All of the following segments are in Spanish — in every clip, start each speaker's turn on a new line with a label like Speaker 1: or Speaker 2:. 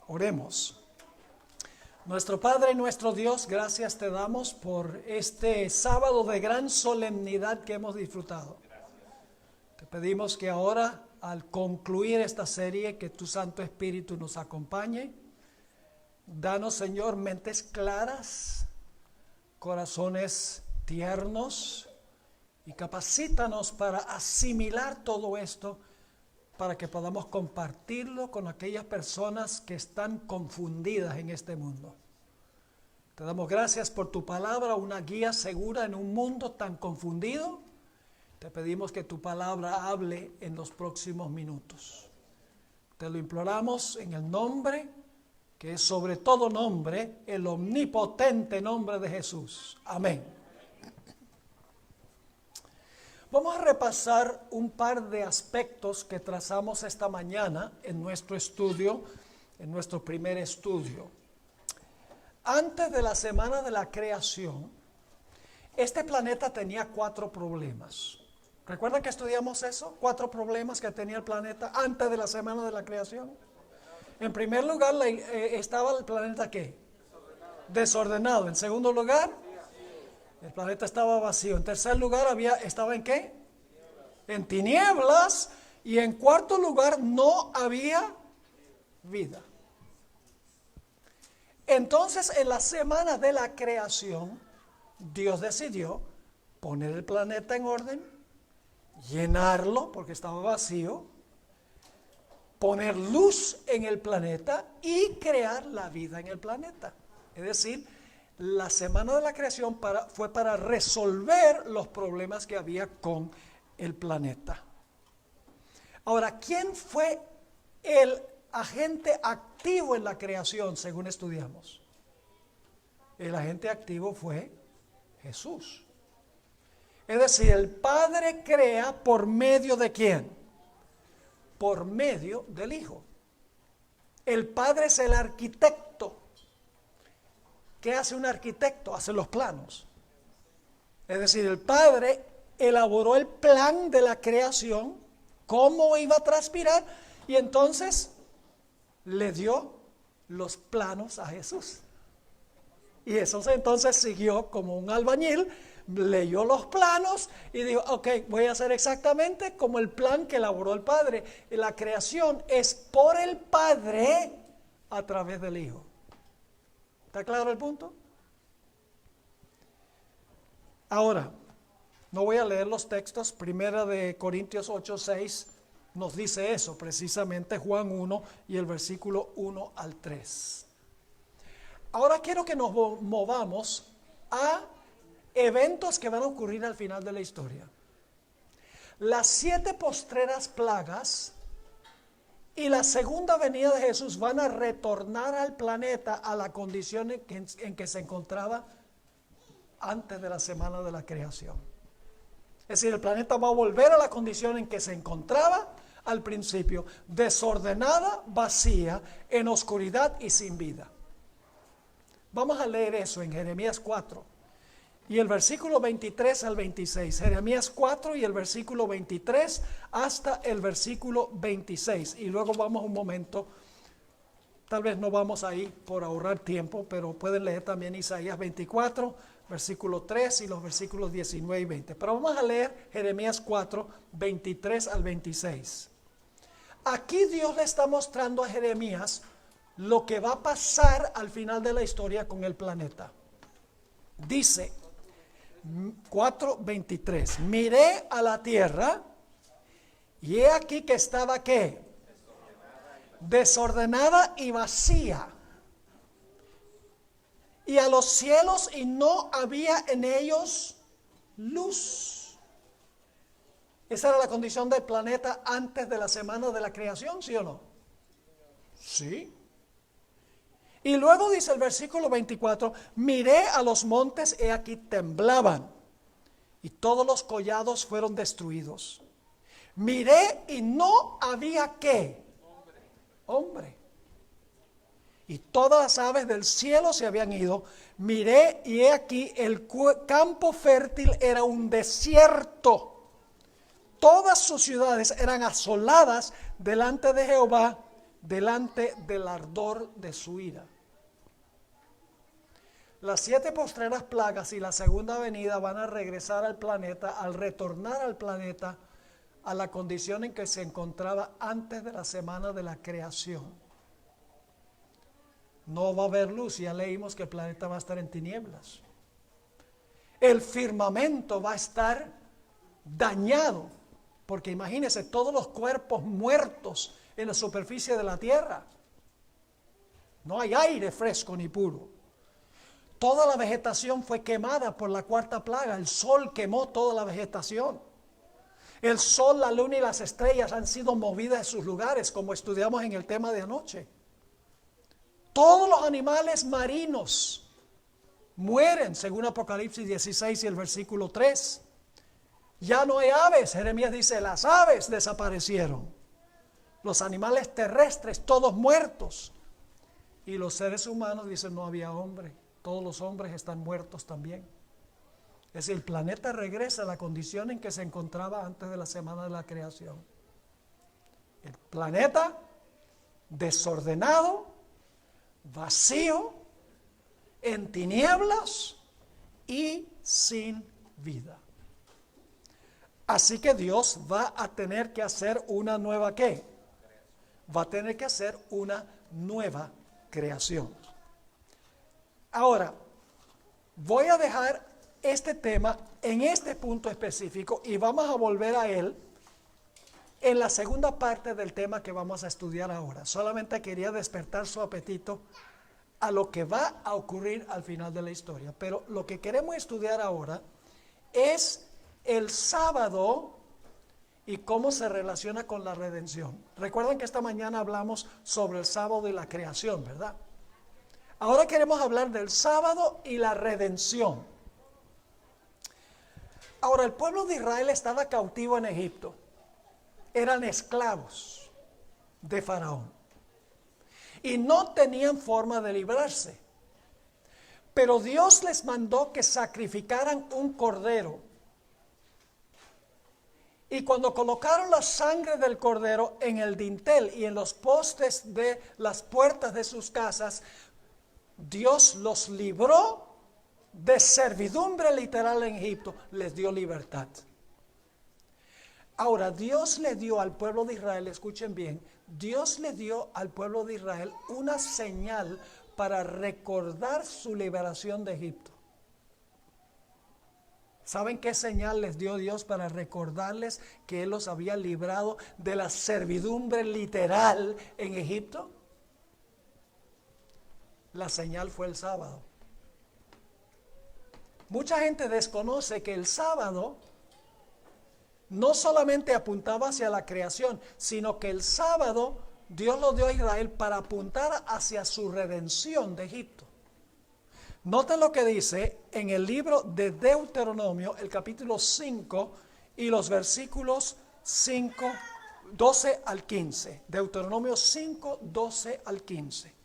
Speaker 1: Oremos. Nuestro Padre y nuestro Dios, gracias te damos por este sábado de gran solemnidad que hemos disfrutado. Te pedimos que ahora, al concluir esta serie, que tu Santo Espíritu nos acompañe. Danos, Señor, mentes claras, corazones tiernos y capacítanos para asimilar todo esto, para que podamos compartirlo con aquellas personas que están confundidas en este mundo. Te damos gracias por tu palabra, una guía segura en un mundo tan confundido. Te pedimos que tu palabra hable en los próximos minutos. Te lo imploramos en el nombre, que es sobre todo nombre, el omnipotente nombre de Jesús. Amén. Vamos a repasar un par de aspectos que trazamos esta mañana en nuestro estudio, en nuestro primer estudio. Antes de la semana de la creación, este planeta tenía 4 problemas. ¿Recuerdan que estudiamos eso? 4 problemas que tenía el planeta antes de la semana de la creación. En primer lugar, estaba el planeta ¿qué? Desordenado. En segundo lugar, el planeta estaba vacío. En tercer lugar, estaba ¿en qué? En tinieblas. Y en cuarto lugar, no había vida. Entonces, en la semana de la creación, Dios decidió poner el planeta en orden, llenarlo porque estaba vacío, poner luz en el planeta y crear la vida en el planeta. Es decir, la semana de la creación fue para resolver los problemas que había con el planeta. Ahora, ¿quién fue el agente activo en la creación, según estudiamos? El agente activo fue Jesús. Es decir, el Padre crea por medio de ¿quién? Por medio del Hijo. El Padre es el arquitecto. ¿Qué hace un arquitecto? Hace los planos. Es decir, el Padre elaboró el plan de la creación, cómo iba a transpirar, y entonces le dio los planos a Jesús. Y Jesús entonces siguió como un albañil, leyó los planos y dijo, ok, voy a hacer exactamente como el plan que elaboró el Padre. La creación es por el Padre a través del Hijo. ¿Está claro el punto? Ahora, no voy a leer los textos. Primera de Corintios 8:6 nos dice eso, precisamente Juan 1 y el versículo 1 al 3. Ahora quiero que nos movamos a eventos que van a ocurrir al final de la historia. Las 7 postreras plagas y la segunda venida de Jesús van a retornar al planeta a la condición en que se encontraba antes de la semana de la creación. Es decir, el planeta va a volver a la condición en que se encontraba al principio, desordenada, vacía, en oscuridad y sin vida. Vamos a leer eso en Jeremías 4 y el versículo 23 al 26. Jeremías 4 y el versículo 23 hasta el versículo 26. Y luego vamos un momento, tal vez no vamos ahí por ahorrar tiempo, pero pueden leer también Isaías 24, versículo 3 y los versículos 19 y 20. Pero vamos a leer Jeremías 4, 23 al 26. Aquí Dios le está mostrando a Jeremías lo que va a pasar al final de la historia con el planeta. Dice 4:23, miré a la tierra y he aquí que estaba ¿qué? Desordenada y vacía. Y a los cielos y no había en ellos luz. Esa era la condición del planeta antes de la semana de la creación, ¿sí o no? Sí. Y luego dice el versículo 24, miré a los montes, he aquí temblaban, y todos los collados fueron destruidos. Miré y no había ¿qué? Hombre. Y todas las aves del cielo se habían ido. Miré y he aquí el campo fértil era un desierto. Todas sus ciudades eran asoladas delante de Jehová delante del ardor de su ira. Las 7 postreras plagas y la segunda venida van a regresar al planeta, al retornar al planeta a la condición en que se encontraba antes de la semana de la creación. No va a haber luz, ya leímos que el planeta va a estar en tinieblas. El firmamento va a estar dañado, porque imagínense todos los cuerpos muertos en la superficie de la tierra. No hay aire fresco ni puro. Toda la vegetación fue quemada por la 4ª plaga. El sol quemó toda la vegetación. El sol, la luna y las estrellas han sido movidas de sus lugares, como estudiamos en el tema de anoche. Todos los animales marinos mueren, según Apocalipsis 16 y el versículo 3. Ya no hay aves. Jeremías dice, las aves desaparecieron. Los animales terrestres, todos muertos. Y los seres humanos, dicen, no había hombre. Todos los hombres están muertos también. Es decir, el planeta regresa a la condición en que se encontraba antes de la semana de la creación. El planeta desordenado, vacío, en tinieblas y sin vida. Así que Dios va a tener que hacer una nueva ¿qué? Va a tener que hacer una nueva creación. Ahora, voy a dejar este tema en este punto específico y vamos a volver a él en la segunda parte del tema que vamos a estudiar ahora. Solamente quería despertar su apetito a lo que va a ocurrir al final de la historia. Pero lo que queremos estudiar ahora es el sábado y cómo se relaciona con la redención. Recuerden que esta mañana hablamos sobre el sábado y la creación, ¿verdad? Ahora queremos hablar del sábado y la redención. Ahora, el pueblo de Israel estaba cautivo en Egipto. Eran esclavos de Faraón. Y no tenían forma de librarse. Pero Dios les mandó que sacrificaran un cordero. Y cuando colocaron la sangre del cordero en el dintel y en los postes de las puertas de sus casas, Dios los libró de servidumbre literal en Egipto, les dio libertad. Ahora, Dios le dio al pueblo de Israel, escuchen bien, Dios le dio al pueblo de Israel una señal para recordar su liberación de Egipto. ¿Saben qué señal les dio Dios para recordarles que Él los había librado de la servidumbre literal en Egipto? La señal fue el sábado. Mucha gente desconoce que el sábado no solamente apuntaba hacia la creación, sino que el sábado Dios lo dio a Israel para apuntar hacia su redención de Egipto. Noten lo que dice en el libro de Deuteronomio, el capítulo 5 y los versículos 12 al 15. Deuteronomio 5, 12 al 15.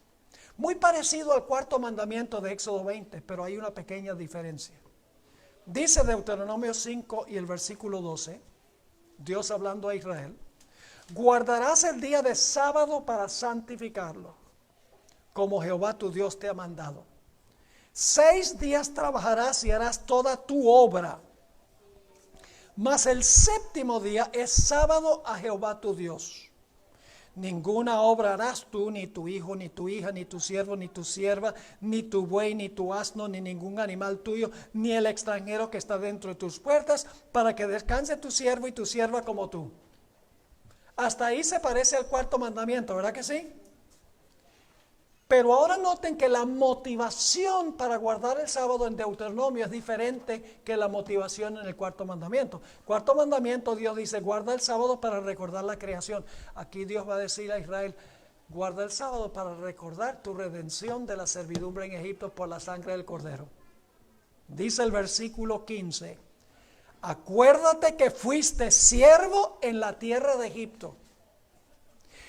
Speaker 1: Muy parecido al 4º mandamiento de Éxodo 20, pero hay una pequeña diferencia. Dice Deuteronomio 5 y el versículo 12, Dios hablando a Israel, guardarás el día de sábado para santificarlo, como Jehová tu Dios te ha mandado. 6 días trabajarás y harás toda tu obra, mas el 7º día es sábado a Jehová tu Dios. Ninguna obra harás tú, ni tu hijo, ni tu hija, ni tu siervo, ni tu sierva, ni tu buey, ni tu asno, ni ningún animal tuyo, ni el extranjero que está dentro de tus puertas, para que descanse tu siervo y tu sierva como tú. Hasta ahí se parece al 4º mandamiento, ¿verdad que sí? Pero ahora noten que la motivación para guardar el sábado en Deuteronomio es diferente que la motivación en el 4º mandamiento. 4º mandamiento, Dios dice, guarda el sábado para recordar la creación. Aquí Dios va a decir a Israel, guarda el sábado para recordar tu redención de la servidumbre en Egipto por la sangre del cordero. Dice el versículo 15, acuérdate que fuiste siervo en la tierra de Egipto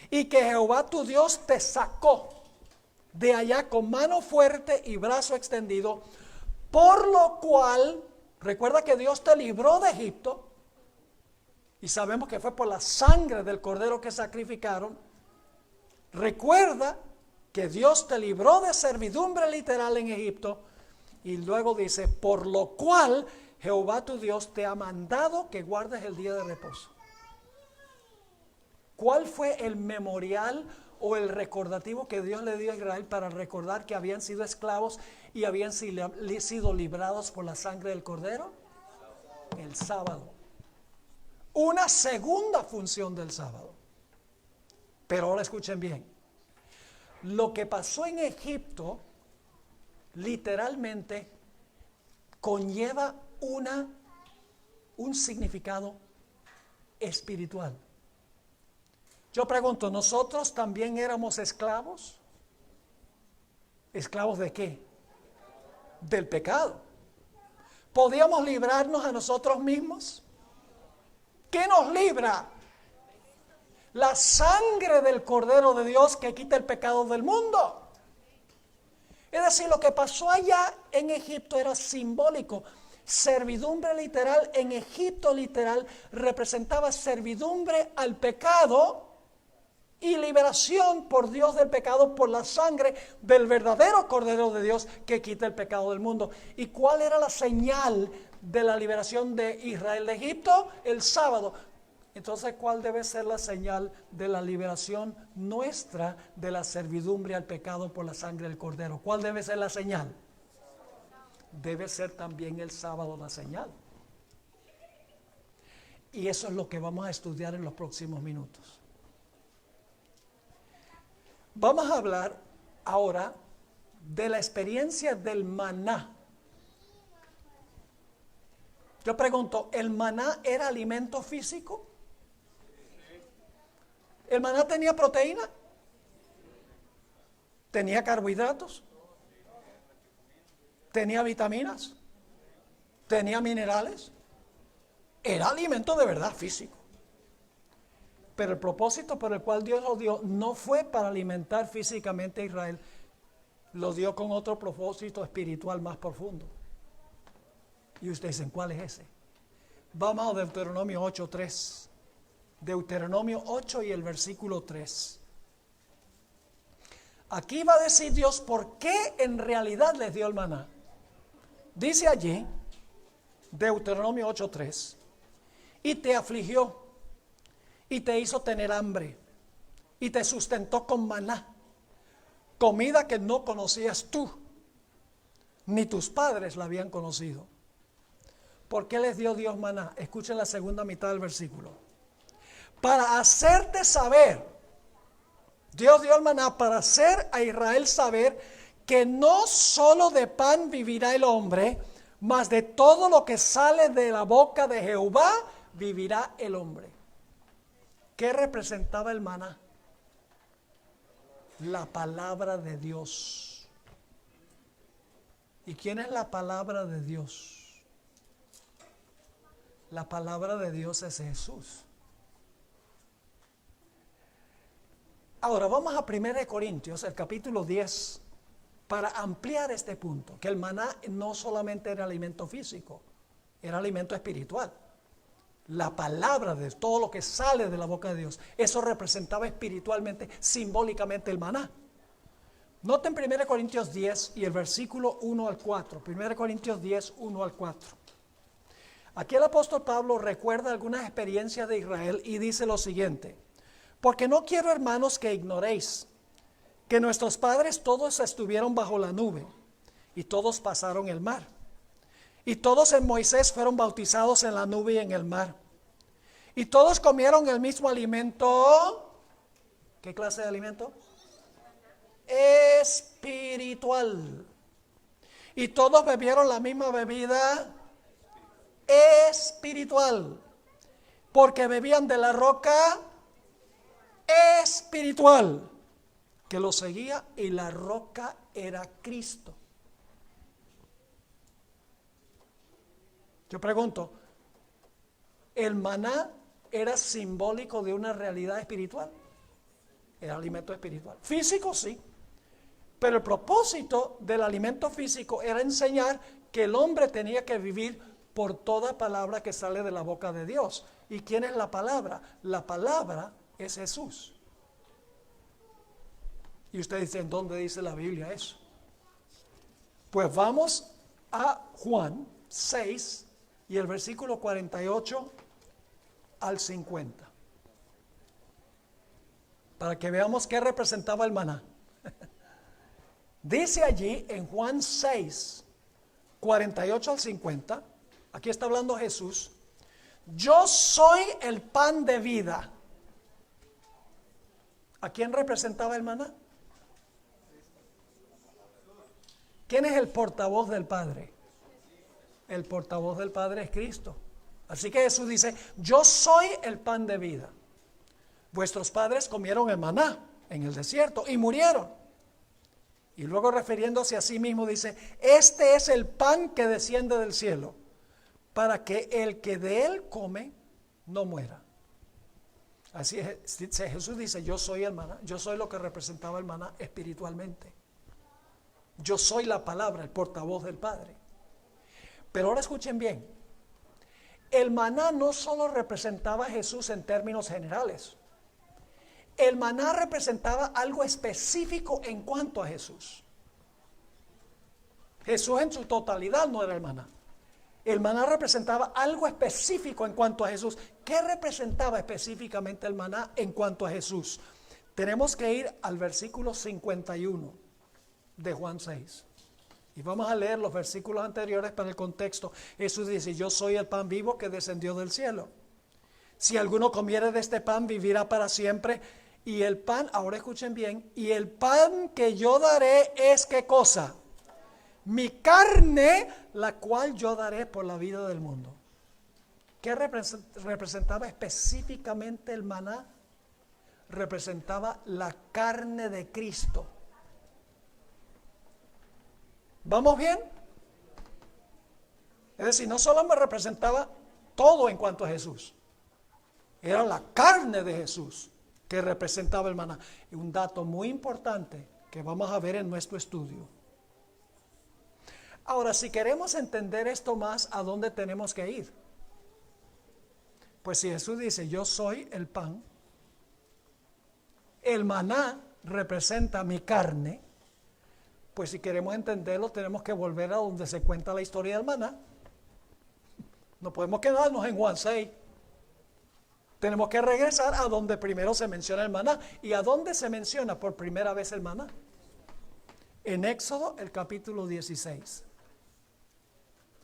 Speaker 1: y que Jehová tu Dios te sacó de allá con mano fuerte y brazo extendido, por lo cual, recuerda que Dios te libró de Egipto, y sabemos que fue por la sangre del cordero que sacrificaron. Recuerda que Dios te libró de servidumbre literal en Egipto, y luego dice, por lo cual Jehová tu Dios te ha mandado que guardes el día de reposo. ¿Cuál fue el memorial o el recordativo que Dios le dio a Israel para recordar que habían sido esclavos y habían sido librados por la sangre del Cordero? El sábado. Una segunda función del sábado. Pero ahora escuchen bien. Lo que pasó en Egipto literalmente conlleva un significado espiritual. Yo pregunto, ¿nosotros también éramos esclavos? ¿Esclavos de qué? Del pecado. ¿Podíamos librarnos a nosotros mismos? ¿Qué nos libra? La sangre del Cordero de Dios que quita el pecado del mundo. Es decir, lo que pasó allá en Egipto era simbólico. Servidumbre literal en Egipto literal representaba servidumbre al pecado y liberación por Dios del pecado por la sangre del verdadero Cordero de Dios que quita el pecado del mundo. ¿Y cuál era la señal de la liberación de Israel de Egipto? El sábado. Entonces, ¿cuál debe ser la señal de la liberación nuestra de la servidumbre al pecado por la sangre del Cordero? ¿Cuál debe ser la señal? Debe ser también el sábado la señal. Y eso es lo que vamos a estudiar en los próximos minutos. Vamos a hablar ahora de la experiencia del maná. Yo pregunto, ¿el maná era alimento físico? ¿El maná tenía proteína? ¿Tenía carbohidratos? ¿Tenía vitaminas? ¿Tenía minerales? Era alimento de verdad físico. Pero el propósito por el cual Dios lo dio no fue para alimentar físicamente a Israel. Lo dio con otro propósito espiritual más profundo. Y ustedes dicen, ¿cuál es ese? Vamos a Deuteronomio 8:3. Deuteronomio 8 y el versículo 3. Aquí va a decir Dios por qué en realidad les dio el maná. Dice allí, Deuteronomio 8:3, y te afligió, y te hizo tener hambre, y te sustentó con maná, comida que no conocías tú, ni tus padres la habían conocido. ¿Por qué les dio Dios maná? Escuchen la segunda mitad del versículo. Para hacerte saber, Dios dio el maná para hacer a Israel saber que no solo de pan vivirá el hombre, mas de todo lo que sale de la boca de Jehová vivirá el hombre. ¿Qué representaba el maná? La palabra de Dios. ¿Y quién es la palabra de Dios? La palabra de Dios es Jesús. Ahora vamos a 1 Corintios, el capítulo 10, para ampliar este punto, que el maná no solamente era alimento físico, era alimento espiritual. La palabra de todo lo que sale de la boca de Dios, eso representaba espiritualmente, simbólicamente el maná. Noten 1 Corintios 10 y el versículo 1 al 4. 1 Corintios 10, 1 al 4. Aquí el apóstol Pablo recuerda algunas experiencias de Israel y dice lo siguiente: porque no quiero, hermanos, que ignoréis que nuestros padres todos estuvieron bajo la nube y todos pasaron el mar. Y todos en Moisés fueron bautizados en la nube y en el mar. Y todos comieron el mismo alimento. ¿Qué clase de alimento? Espiritual. Y todos bebieron la misma bebida espiritual, porque bebían de la roca espiritual que lo seguía, y la roca era Cristo. Yo pregunto, ¿el maná era simbólico de una realidad espiritual? Era alimento espiritual. Físico sí, pero el propósito del alimento físico era enseñar que el hombre tenía que vivir por toda palabra que sale de la boca de Dios. ¿Y quién es la palabra? La palabra es Jesús. Y usted dice, ¿en dónde dice la Biblia eso? Pues vamos a Juan 6 y el versículo 48 al 50. Para que veamos qué representaba el maná. Dice allí en Juan 6, 48 al 50, aquí está hablando Jesús, yo soy el pan de vida. ¿A quién representaba el maná? ¿Quién es el portavoz del Padre? El portavoz del Padre es Cristo. Así que Jesús dice, yo soy el pan de vida. Vuestros padres comieron el maná en el desierto y murieron. Y luego refiriéndose a sí mismo dice, este es el pan que desciende del cielo, para que el que de él come no muera. Así es, Jesús dice, yo soy el maná, yo soy lo que representaba el maná espiritualmente. Yo soy la palabra, el portavoz del Padre. Pero ahora escuchen bien, el maná no solo representaba a Jesús en términos generales. El maná representaba algo específico en cuanto a Jesús. Jesús en su totalidad no era el maná. El maná representaba algo específico en cuanto a Jesús. ¿Qué representaba específicamente el maná en cuanto a Jesús? Tenemos que ir al versículo 51 de Juan 6. Y vamos a leer los versículos anteriores para el contexto. Jesús dice, yo soy el pan vivo que descendió del cielo. Si alguno comiere de este pan, vivirá para siempre. Y el pan, ahora escuchen bien, y el pan que yo daré es ¿qué cosa? Mi carne, la cual yo daré por la vida del mundo. ¿Qué representaba específicamente el maná? Representaba la carne de Cristo. ¿Vamos bien? Es decir, no solo me representaba todo en cuanto a Jesús, era la carne de Jesús que representaba el maná. Y un dato muy importante que vamos a ver en nuestro estudio. Ahora, si queremos entender esto más, ¿a dónde tenemos que ir? Pues si Jesús dice, yo soy el pan, el maná representa mi carne, pues si queremos entenderlo, tenemos que volver a donde se cuenta la historia del maná. No podemos quedarnos en Juan 6. Tenemos que regresar a donde primero se menciona el maná. ¿Y a dónde se menciona por primera vez el maná? En Éxodo, el capítulo 16.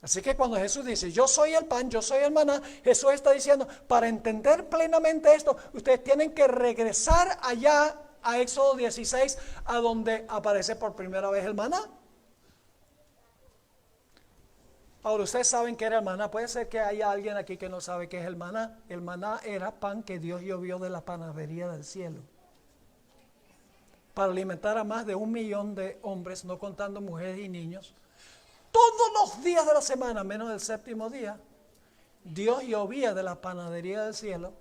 Speaker 1: Así que cuando Jesús dice, yo soy el pan, yo soy el maná, Jesús está diciendo, para entender plenamente esto, ustedes tienen que regresar allá a Éxodo 16, a donde aparece por primera vez el maná. Ahora, ustedes saben qué era el maná. Puede ser que haya alguien aquí que no sabe qué es el maná. El maná era pan que Dios llovió de la panadería del cielo para alimentar a más de 1 millón de hombres, no contando mujeres y niños. Todos los días de la semana, menos el séptimo día, Dios llovía de la panadería del cielo.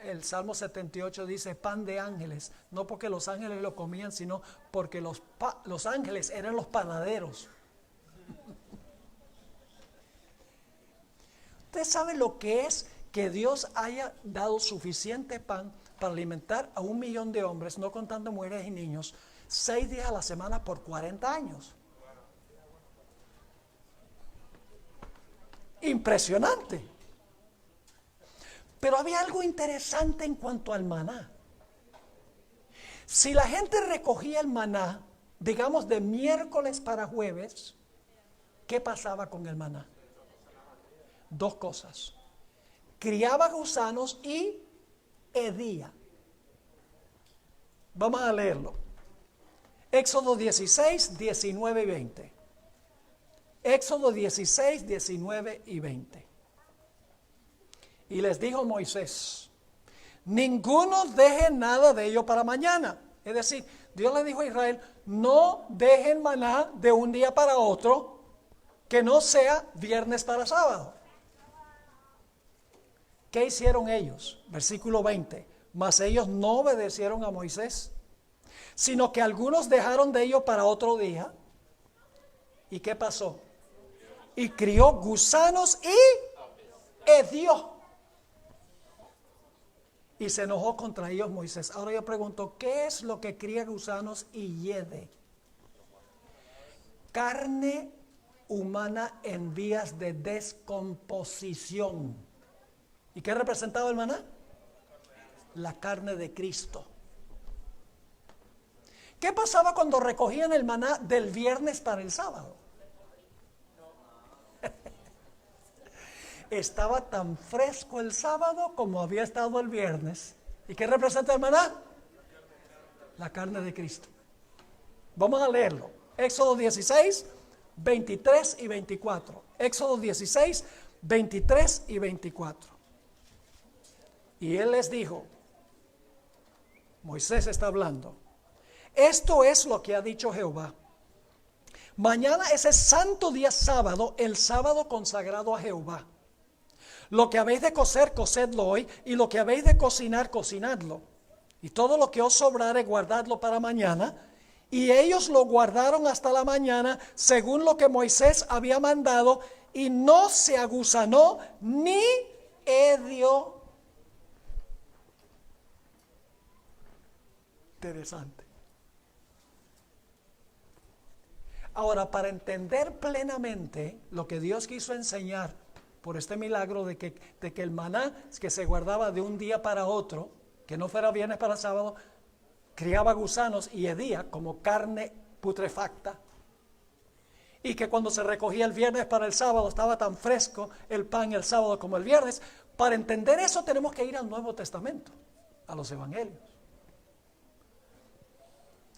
Speaker 1: El Salmo 78 dice pan de ángeles, no porque los ángeles lo comían, sino porque los ángeles eran los panaderos. Usted sabe lo que es que Dios haya dado suficiente pan para alimentar a 1 millón de hombres, no contando mujeres y niños, 6 días a la semana por 40 años. Impresionante. Pero había algo interesante en cuanto al maná. Si la gente recogía el maná, digamos de miércoles para jueves, ¿qué pasaba con el maná? 2 cosas. Criaba gusanos y hedía. Vamos a leerlo. Éxodo 16, 19 y 20. Éxodo 16, 19 y 20. Y les dijo Moisés, ninguno deje nada de ello para mañana. Es decir, Dios le dijo a Israel, no dejen maná de un día para otro, que no sea viernes para sábado. ¿Qué hicieron ellos? Versículo 20. Mas ellos no obedecieron a Moisés, sino que algunos dejaron de ello para otro día. ¿Y qué pasó? Y crió gusanos y hedió. Y se enojó contra ellos Moisés. Ahora yo pregunto, ¿qué es lo que cría gusanos y hiede? Carne humana en vías de descomposición. ¿Y qué representaba el maná? La carne de Cristo. ¿Qué pasaba cuando recogían el maná del viernes para el sábado? Estaba tan fresco el sábado como había estado el viernes. ¿Y qué representa el maná? La carne de Cristo. Vamos a leerlo. Éxodo 16, 23 y 24. Éxodo 16, 23 y 24. Y él les dijo, Moisés está hablando, esto es lo que ha dicho Jehová. Mañana es el santo día sábado, el sábado consagrado a Jehová. Lo que habéis de cocer, cocedlo hoy, y lo que habéis de cocinar, cocinadlo. Y todo lo que os sobrare, guardadlo para mañana. Y ellos lo guardaron hasta la mañana, según lo que Moisés había mandado, y no se agusanó ni hedió. Interesante. Ahora, para entender plenamente lo que Dios quiso enseñar por este milagro de que el maná que se guardaba de un día para otro, que no fuera viernes para sábado, criaba gusanos y hedía como carne putrefacta, y que cuando se recogía el viernes para el sábado estaba tan fresco el pan el sábado como el viernes. Para entender eso tenemos que ir al Nuevo Testamento, a los Evangelios.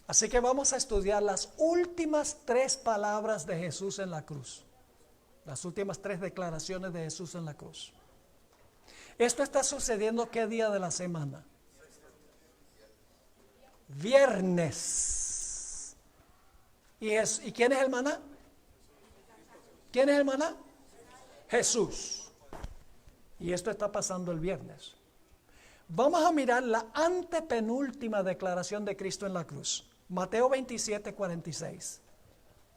Speaker 1: Así que vamos a estudiar las últimas 3 palabras de Jesús en la cruz. Las últimas 3 declaraciones de Jesús en la cruz. Esto está sucediendo ¿qué día de la semana? Viernes. ¿Y quién es el maná? ¿Quién es el maná? Jesús. Y esto está pasando el viernes. Vamos a mirar la antepenúltima declaración de Cristo en la cruz. Mateo 27, 46.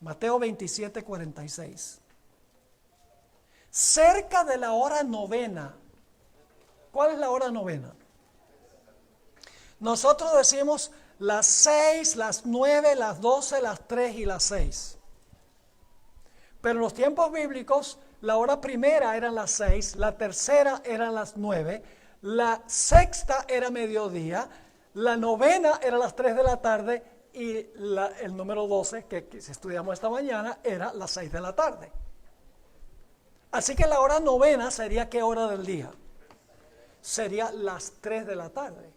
Speaker 1: Mateo 27, 46. Cerca de la hora novena. ¿Cuál es la hora novena? Nosotros decimos las 6, las 9, las 12, las 3 y las 6. Pero en los tiempos bíblicos, la hora primera eran las 6, la tercera eran las 9, la sexta era mediodía, la novena era las 3 de la tarde y el número 12, que estudiamos esta mañana, era las 6 de la tarde. Así que la hora novena sería ¿qué hora del día? Sería las 3 de la tarde.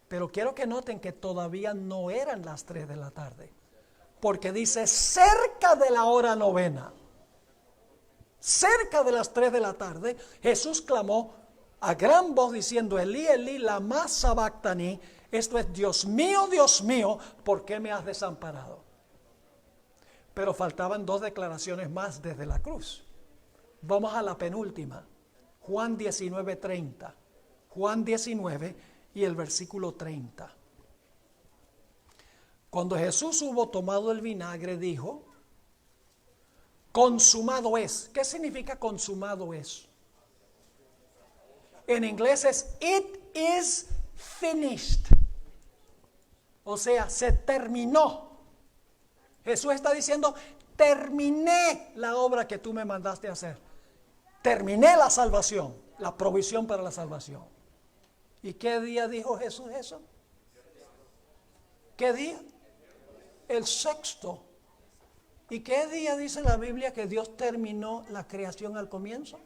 Speaker 1: Pero quiero que noten que todavía no eran las 3 de la tarde. Porque dice cerca de la hora novena. Cerca de las 3 de la tarde, Jesús clamó a gran voz diciendo, Elí, Elí, lama sabactani. Esto es, Dios mío, ¿por qué me has desamparado? Pero faltaban 2 declaraciones más desde la cruz. Vamos a la penúltima. Juan 19, 30. Juan 19 y el versículo 30. Cuando Jesús hubo tomado el vinagre, dijo, consumado es. ¿Qué significa consumado es? En inglés es it is finished. O sea, se terminó. Jesús está diciendo, terminé la obra que tú me mandaste a hacer. Terminé la salvación, la provisión para la salvación. ¿Y qué día dijo Jesús eso? ¿Qué día? El sexto. ¿Y qué día dice la Biblia que Dios terminó la creación al comienzo?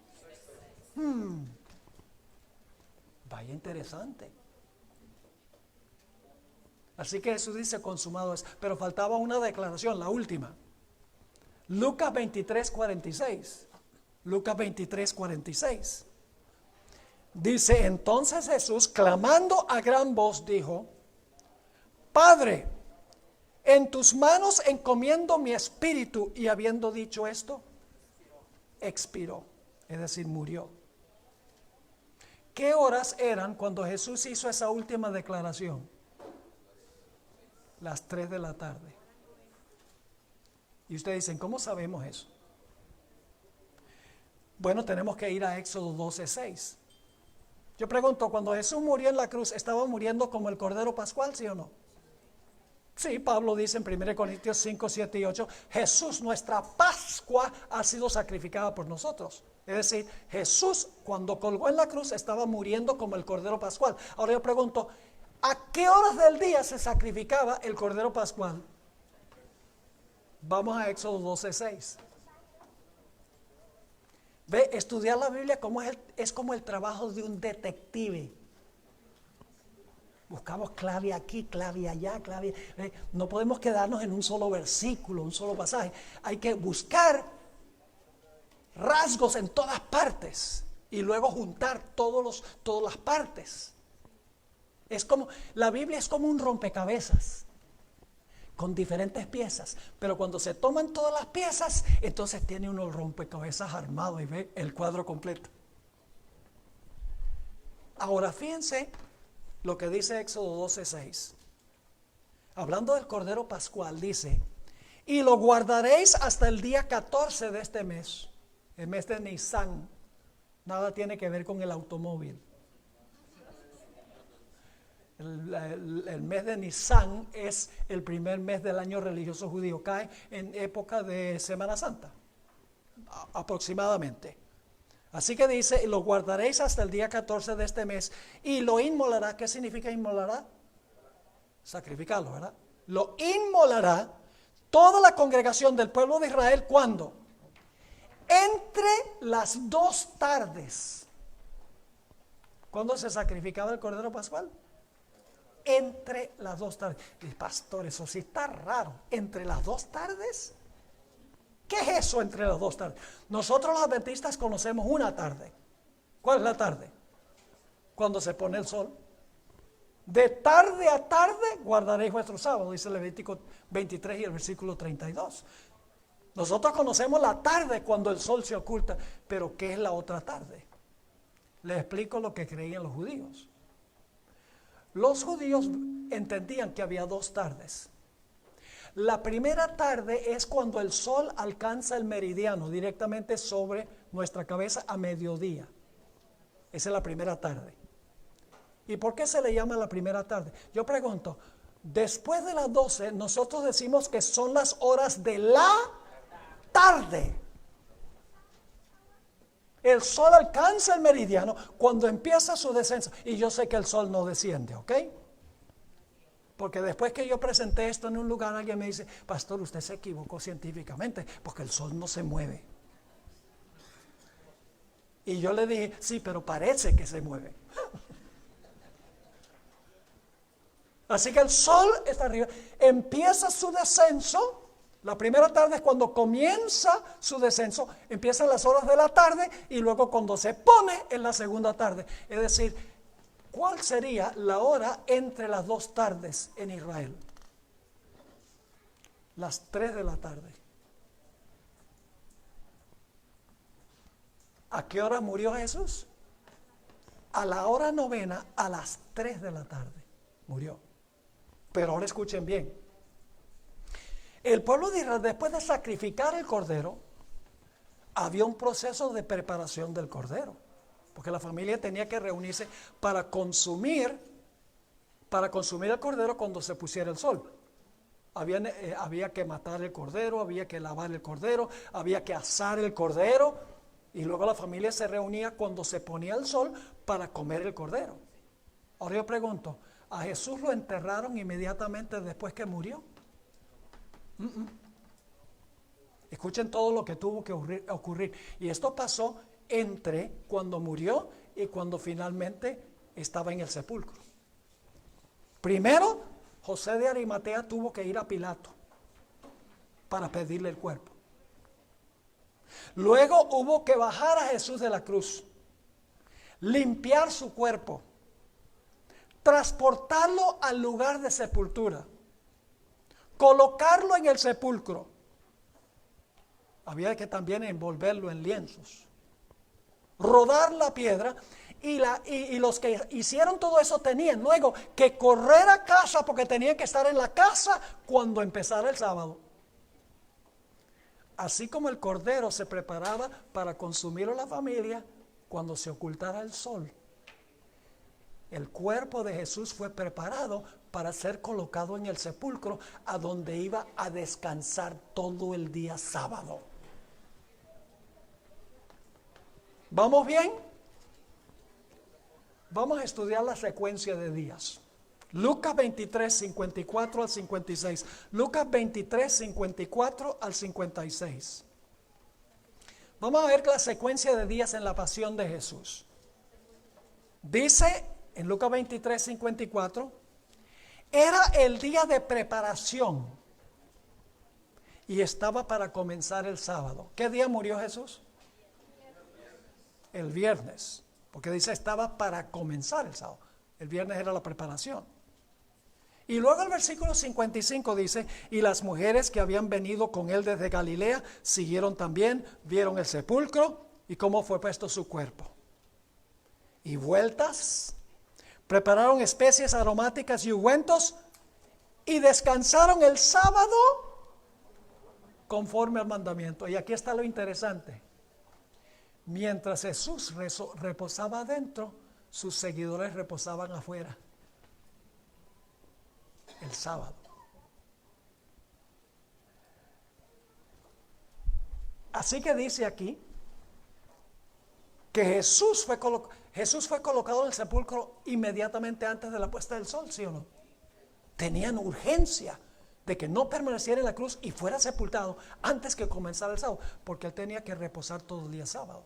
Speaker 1: Vaya interesante. Así que Jesús dice consumado es. Pero faltaba una declaración, la última. Lucas 23, 46. Lucas 23, 46. Dice, entonces Jesús, clamando a gran voz, dijo, Padre, en tus manos encomiendo mi espíritu. Y habiendo dicho esto, expiró, es decir, murió. ¿Qué horas eran cuando Jesús hizo esa última declaración? Las 3 de la tarde. Y ustedes dicen, ¿cómo sabemos eso? Bueno, tenemos que ir a Éxodo 12:6. Yo pregunto, cuando Jesús murió en la cruz, ¿estaba muriendo como el Cordero Pascual, sí o no? Sí, Pablo dice en 1 Corintios 5, 7 y 8, Jesús, nuestra Pascua, ha sido sacrificada por nosotros. Es decir, Jesús cuando colgó en la cruz estaba muriendo como el Cordero Pascual. Ahora yo pregunto, ¿a qué horas del día se sacrificaba el Cordero Pascual? Vamos a Éxodo 12, 6. Ve, estudiar la Biblia es como el trabajo de un detective. Buscamos clave aquí, clave allá, clave. No podemos quedarnos en un solo versículo, un solo pasaje. Hay que buscar rasgos en todas partes y luego juntar todas las partes. La Biblia es como un rompecabezas con diferentes piezas, pero cuando se toman todas las piezas, entonces tiene uno el rompecabezas armado y ve el cuadro completo. Ahora fíjense lo que dice Éxodo 12:6. Hablando del Cordero Pascual, dice, y lo guardaréis hasta el día 14 de este mes, el mes de Nisan. Nada tiene que ver con el automóvil. El mes de Nisan es el primer mes del año religioso judío, cae en época de Semana Santa, aproximadamente. Así que dice, y lo guardaréis hasta el día 14 de este mes, y lo inmolará. ¿Qué significa inmolará? Sacrificarlo, ¿verdad? Lo inmolará toda la congregación del pueblo de Israel, ¿cuándo? Entre las 2 tardes. ¿Cuándo se sacrificaba el Cordero Pascual? Entre las 2 tardes. Y pastor, eso sí está raro. ¿Entre las 2 tardes? ¿Qué es eso entre las 2 tardes? Nosotros los adventistas conocemos una tarde. ¿Cuál es la tarde? Cuando se pone el sol. De tarde a tarde guardaréis vuestro sábado, dice Levítico 23 y el versículo 32. Nosotros conocemos la tarde cuando el sol se oculta, pero ¿qué es la otra tarde? Les explico lo que creían los judíos. Los judíos entendían que había 2 tardes. La primera tarde es cuando el sol alcanza el meridiano directamente sobre nuestra cabeza a mediodía. Esa es la primera tarde. ¿Y por qué se le llama la primera tarde? Yo pregunto, después de las 12 nosotros decimos que son las horas de la tarde. El sol alcanza el meridiano cuando empieza su descenso. Y yo sé que el sol no desciende, ¿ok? Porque después que yo presenté esto en un lugar, alguien me dice, pastor, usted se equivocó científicamente, porque el sol no se mueve. Y yo le dije, sí, pero parece que se mueve. Así que el sol está arriba, empieza su descenso. La primera tarde es cuando comienza su descenso, empiezan las horas de la tarde y luego cuando se pone en la segunda tarde. Es decir, ¿cuál sería la hora entre las 2 tardes en Israel? Las 3 de la tarde. ¿A qué hora murió Jesús? A la hora novena, a las 3 de la tarde murió. Pero ahora escuchen bien. El pueblo de Israel, después de sacrificar el cordero, había un proceso de preparación del cordero. Porque la familia tenía que reunirse para consumir el cordero cuando se pusiera el sol. Había que matar el cordero, había que lavar el cordero, había que asar el cordero, y luego la familia se reunía cuando se ponía el sol para comer el cordero. Ahora yo pregunto, ¿a Jesús lo enterraron inmediatamente después que murió? Escuchen todo lo que tuvo que ocurrir. Y esto pasó entre cuando murió y cuando finalmente estaba en el sepulcro. Primero, José de Arimatea tuvo que ir a Pilato para pedirle el cuerpo. Luego hubo que bajar a Jesús de la cruz, limpiar su cuerpo, transportarlo al lugar de sepultura, colocarlo en el sepulcro. Había que también envolverlo en lienzos, rodar la piedra, y los que hicieron todo eso tenían luego que correr a casa porque tenían que estar en la casa cuando empezara el sábado. Así como el cordero se preparaba para consumirlo la familia cuando se ocultara el sol. El cuerpo de Jesús fue preparado para ser colocado en el sepulcro, a donde iba a descansar todo el día sábado. ¿Vamos bien? Vamos a estudiar la secuencia de días. Lucas 23, 54 al 56. Lucas 23, 54 al 56. Vamos a ver la secuencia de días en la pasión de Jesús. Dice en Lucas 23, 54, era el día de preparación y estaba para comenzar el sábado. ¿Qué día murió Jesús? El viernes, porque dice estaba para comenzar el sábado. El viernes era la preparación. Y luego el versículo 55 dice, y las mujeres que habían venido con él desde Galilea siguieron también, vieron el sepulcro y cómo fue puesto su cuerpo. Y vueltas, prepararon especies aromáticas y ungüentos y descansaron el sábado conforme al mandamiento. Y aquí está lo interesante. Mientras Jesús reposaba adentro, sus seguidores reposaban afuera. El sábado. Así que dice aquí que Jesús fue colocado en el sepulcro inmediatamente antes de la puesta del sol, ¿sí o no? Tenían urgencia de que no permaneciera en la cruz y fuera sepultado antes que comenzara el sábado, porque él tenía que reposar todo el día sábado.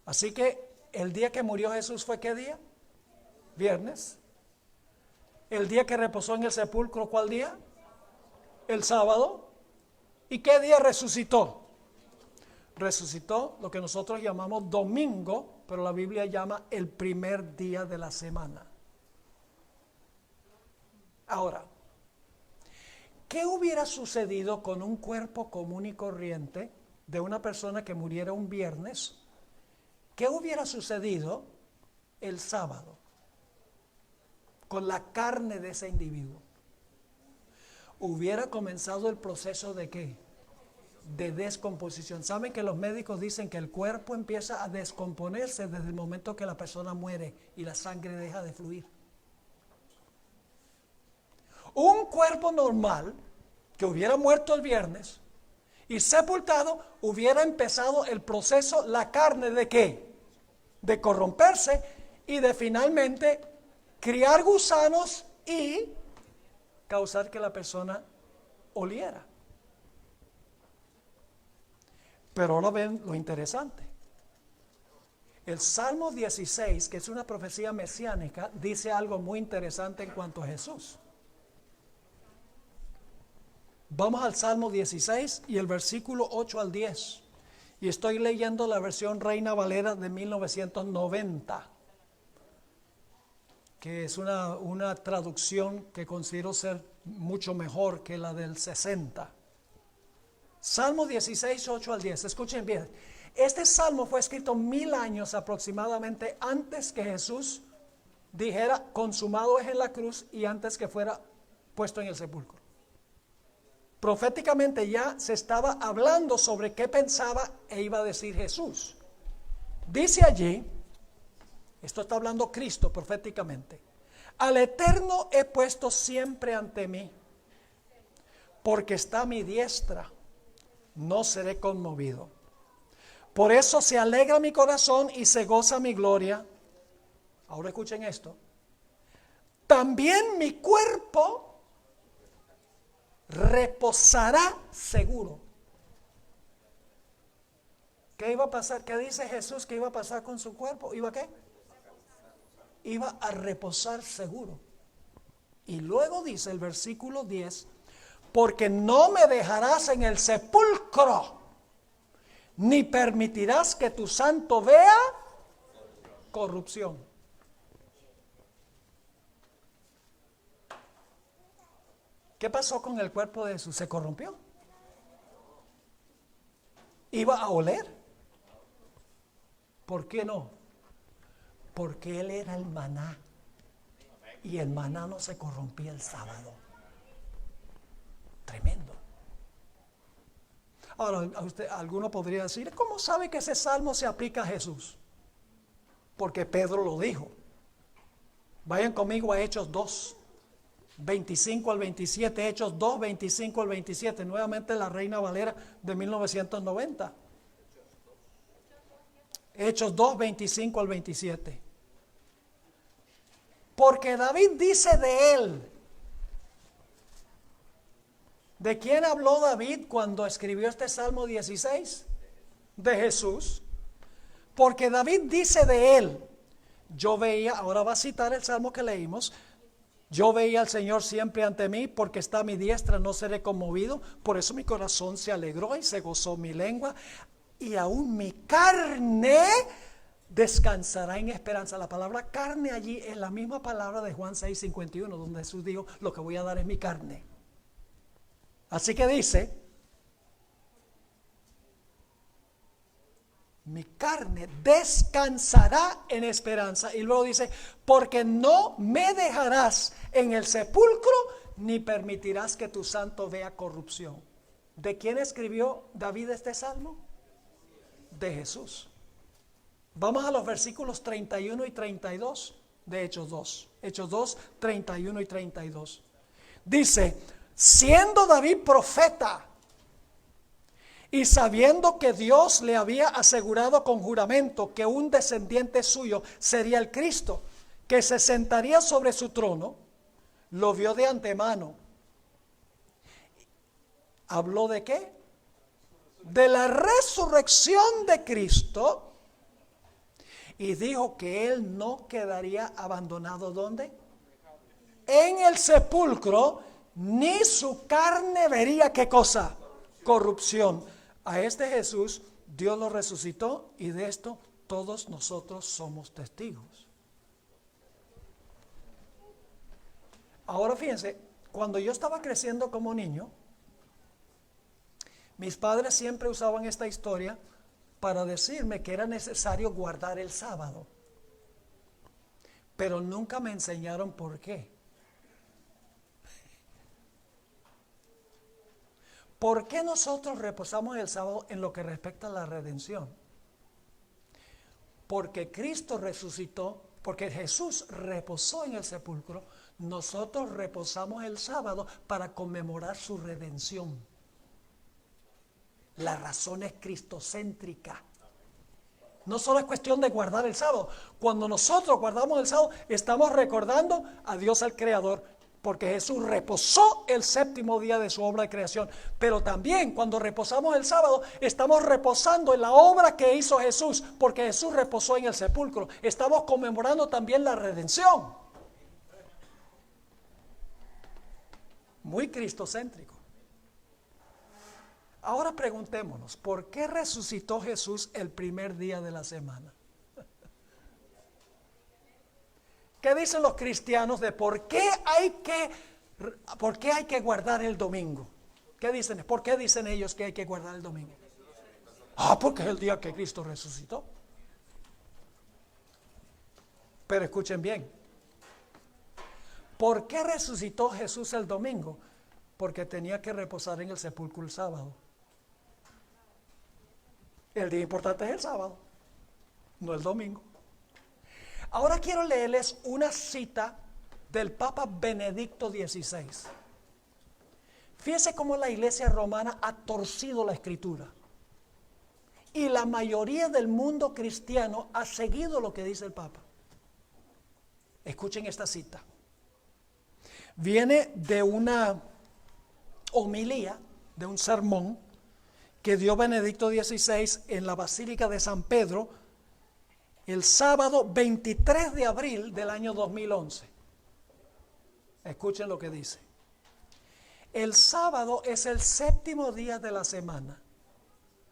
Speaker 1: Así que el día que murió Jesús fue ¿qué día? Viernes. El día que reposó en el sepulcro, ¿cuál día? El sábado. ¿Y qué día resucitó? Resucitó lo que nosotros llamamos domingo, pero la Biblia llama el primer día de la semana. Ahora, ¿qué hubiera sucedido con un cuerpo común y corriente de una persona que muriera un viernes? ¿Qué hubiera sucedido el sábado con la carne de ese individuo? Hubiera comenzado el proceso de ¿qué? De descomposición. ¿Saben que los médicos dicen que el cuerpo empieza a descomponerse desde el momento que la persona muere y la sangre deja de fluir? Un cuerpo normal que hubiera muerto el viernes y sepultado, hubiera empezado el proceso, la carne de ¿qué? De corromperse y de finalmente criar gusanos y causar que la persona oliera. Pero ahora ven lo interesante. El Salmo 16, que es una profecía mesiánica, dice algo muy interesante en cuanto a Jesús. Vamos al Salmo 16 y el versículo 8 al 10. Y estoy leyendo la versión Reina Valera de 1990. Que es una traducción que considero ser mucho mejor que la del 60. Salmo 16, 8 al 10. Escuchen bien. Este salmo fue escrito 1000 años aproximadamente antes que Jesús dijera, consumado es en la cruz, y antes que fuera puesto en el sepulcro. Proféticamente ya se estaba hablando sobre qué pensaba e iba a decir Jesús. Dice allí, esto está hablando Cristo proféticamente, al Eterno he puesto siempre ante mí, porque está a mi diestra, no seré conmovido. Por eso se alegra mi corazón y se goza mi gloria. Ahora escuchen esto. También mi cuerpo reposará seguro. ¿Qué iba a pasar? ¿Qué dice Jesús que iba a pasar con su cuerpo? ¿Iba a qué? Iba a reposar seguro. Y luego dice el versículo 10, porque no me dejarás en el sepulcro, ni permitirás que tu santo vea corrupción. ¿Qué pasó con el cuerpo de Jesús? ¿Se corrompió? ¿Iba a oler? ¿Por qué no? Porque él era el maná. Y el maná no se corrompía el sábado. Tremendo. Ahora, alguno podría decir, ¿cómo sabe que ese salmo se aplica a Jesús? porque Pedro lo dijo. Vayan conmigo a Hechos 2, 25 al 27, Hechos 2, 25 al 27, nuevamente la Reina Valera de 1990. Hechos 2, 25 al 27. Porque David dice de él. ¿De quién habló David cuando escribió este Salmo 16? De Jesús. Porque David dice de él, yo veía, ahora va a citar el Salmo que leímos, yo veía al Señor siempre ante mí, porque está a mi diestra, no seré conmovido, por eso mi corazón se alegró y se gozó mi lengua, y aún mi carne descansará en esperanza. La palabra carne allí es la misma palabra de Juan 6:51, donde Jesús dijo, lo que voy a dar es mi carne. Así que dice, mi carne descansará en esperanza. Y luego dice, porque no me dejarás en el sepulcro, ni permitirás que tu santo vea corrupción. ¿De quién escribió David este salmo? De Jesús. Vamos a los versículos 31 y 32 de Hechos 2. Hechos 2, 31 y 32. Dice, siendo David profeta, y sabiendo que Dios le había asegurado con juramento que un descendiente suyo sería el Cristo, que se sentaría sobre su trono, lo vio de antemano. ¿Habló de qué? De la resurrección de Cristo, y dijo que él no quedaría abandonado. ¿Dónde? En el sepulcro, ni su carne vería ¿qué cosa? Corrupción. A este Jesús Dios lo resucitó, y de esto todos nosotros somos testigos. Ahora fíjense, cuando yo estaba creciendo como niño, mis padres siempre usaban esta historia para decirme que era necesario guardar el sábado, pero nunca me enseñaron por qué. ¿Por qué nosotros reposamos el sábado en lo que respecta a la redención? Porque Cristo resucitó, porque Jesús reposó en el sepulcro, nosotros reposamos el sábado para conmemorar su redención. La razón es cristocéntrica. No solo es cuestión de guardar el sábado. Cuando nosotros guardamos el sábado, estamos recordando a Dios el Creador, porque Jesús reposó el séptimo día de su obra de creación. Pero también cuando reposamos el sábado, estamos reposando en la obra que hizo Jesús, porque Jesús reposó en el sepulcro. Estamos conmemorando también la redención. Muy cristocéntrico. Ahora preguntémonos, ¿por qué resucitó Jesús el primer día de la semana? ¿Qué dicen los cristianos de por qué hay que guardar el domingo? ¿Qué dicen? ¿Por qué dicen ellos que hay que guardar el domingo? Porque es el día que Cristo resucitó. Pero escuchen bien. ¿Por qué resucitó Jesús el domingo? Porque tenía que reposar en el sepulcro el sábado. El día importante es el sábado, no el domingo. Ahora quiero leerles una cita del Papa Benedicto XVI. Fíjense cómo la Iglesia romana ha torcido la Escritura. Y la mayoría del mundo cristiano ha seguido lo que dice el Papa. Escuchen esta cita. Viene de una homilía, de un sermón que dio Benedicto XVI en la Basílica de San Pedro el sábado 23 de abril del año 2011. Escuchen lo que dice. El sábado es el séptimo día de la semana.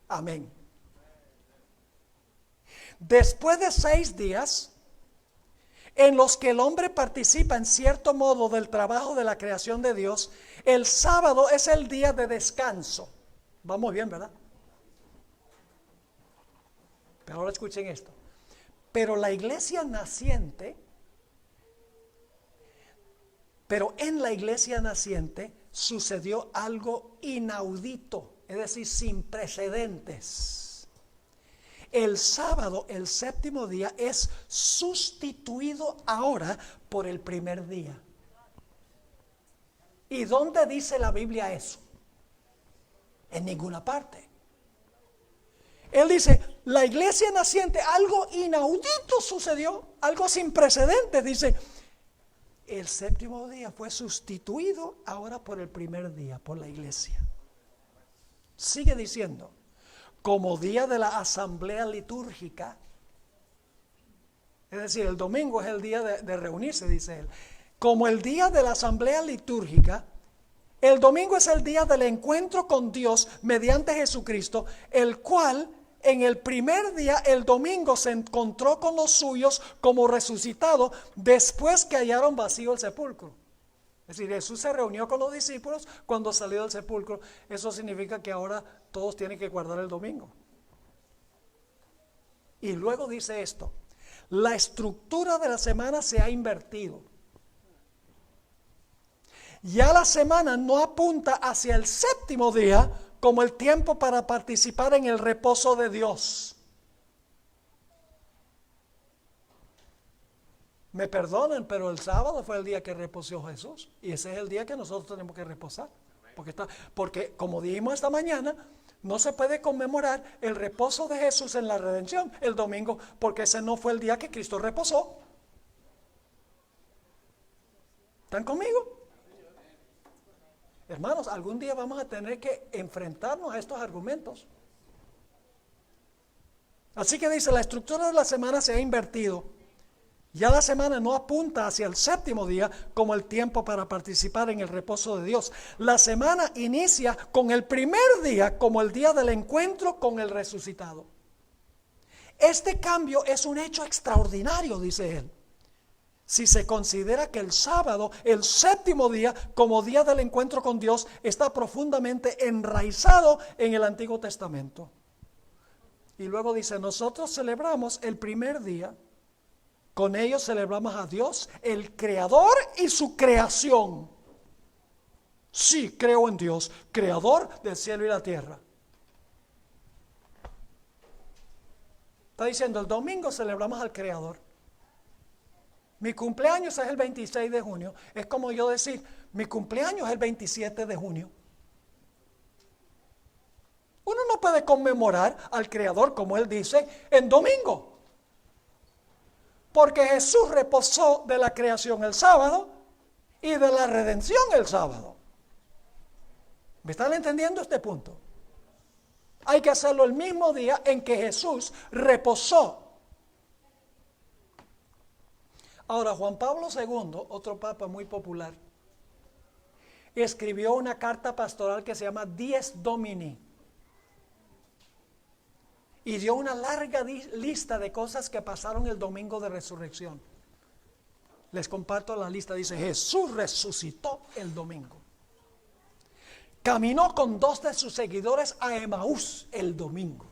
Speaker 1: Amén. Después de 6 días en los que el hombre participa en cierto modo del trabajo de la creación de Dios, el sábado es el día de descanso. Vamos bien, ¿verdad? Pero ahora escuchen esto. Pero en la iglesia naciente sucedió algo inaudito, es decir, sin precedentes. El sábado, el séptimo día, es sustituido ahora por el primer día. ¿Y dónde dice la Biblia eso? En ninguna parte. Él dice, la iglesia naciente, algo inaudito sucedió, algo sin precedentes. Dice, el séptimo día fue sustituido ahora por el primer día, por la iglesia. Sigue diciendo, como día de la asamblea litúrgica, es decir, el domingo es el día de reunirse, dice él. Como el día de la asamblea litúrgica, el domingo es el día del encuentro con Dios mediante Jesucristo, el cual en el primer día, el domingo, se encontró con los suyos como resucitado después que hallaron vacío el sepulcro. Es decir, Jesús se reunió con los discípulos cuando salió del sepulcro. Eso significa que ahora todos tienen que guardar el domingo. Y luego dice esto, la estructura de la semana se ha invertido. Ya la semana no apunta hacia el séptimo día como el tiempo para participar en el reposo de Dios. Me perdonen, pero el sábado fue el día que reposó Jesús. Y ese es el día que nosotros tenemos que reposar. Porque como dijimos esta mañana, no se puede conmemorar el reposo de Jesús en la redención el domingo, porque ese no fue el día que Cristo reposó. ¿Están conmigo? Hermanos, algún día vamos a tener que enfrentarnos a estos argumentos. Así que dice, la estructura de la semana se ha invertido. Ya la semana no apunta hacia el séptimo día como el tiempo para participar en el reposo de Dios. La semana inicia con el primer día como el día del encuentro con el resucitado. Este cambio es un hecho extraordinario, dice él. Si se considera que el sábado, el séptimo día, como día del encuentro con Dios, está profundamente enraizado en el Antiguo Testamento. Y luego dice, nosotros celebramos el primer día, con ello celebramos a Dios, el Creador y su creación. Sí, creo en Dios, Creador del cielo y la tierra. Está diciendo, el domingo celebramos al Creador. Mi cumpleaños es el 26 de junio. Es como yo decir, mi cumpleaños es el 27 de junio. Uno no puede conmemorar al Creador, como él dice, en domingo. Porque Jesús reposó de la creación el sábado y de la redención el sábado. ¿Me están entendiendo este punto? Hay que hacerlo el mismo día en que Jesús reposó. Ahora, Juan Pablo II, otro papa muy popular, escribió una carta pastoral que se llama Dies Domini. Y dio una larga lista de cosas que pasaron el domingo de resurrección. Les comparto la lista. Dice, Jesús resucitó el domingo. Caminó con 2 de sus seguidores a Emaús el domingo.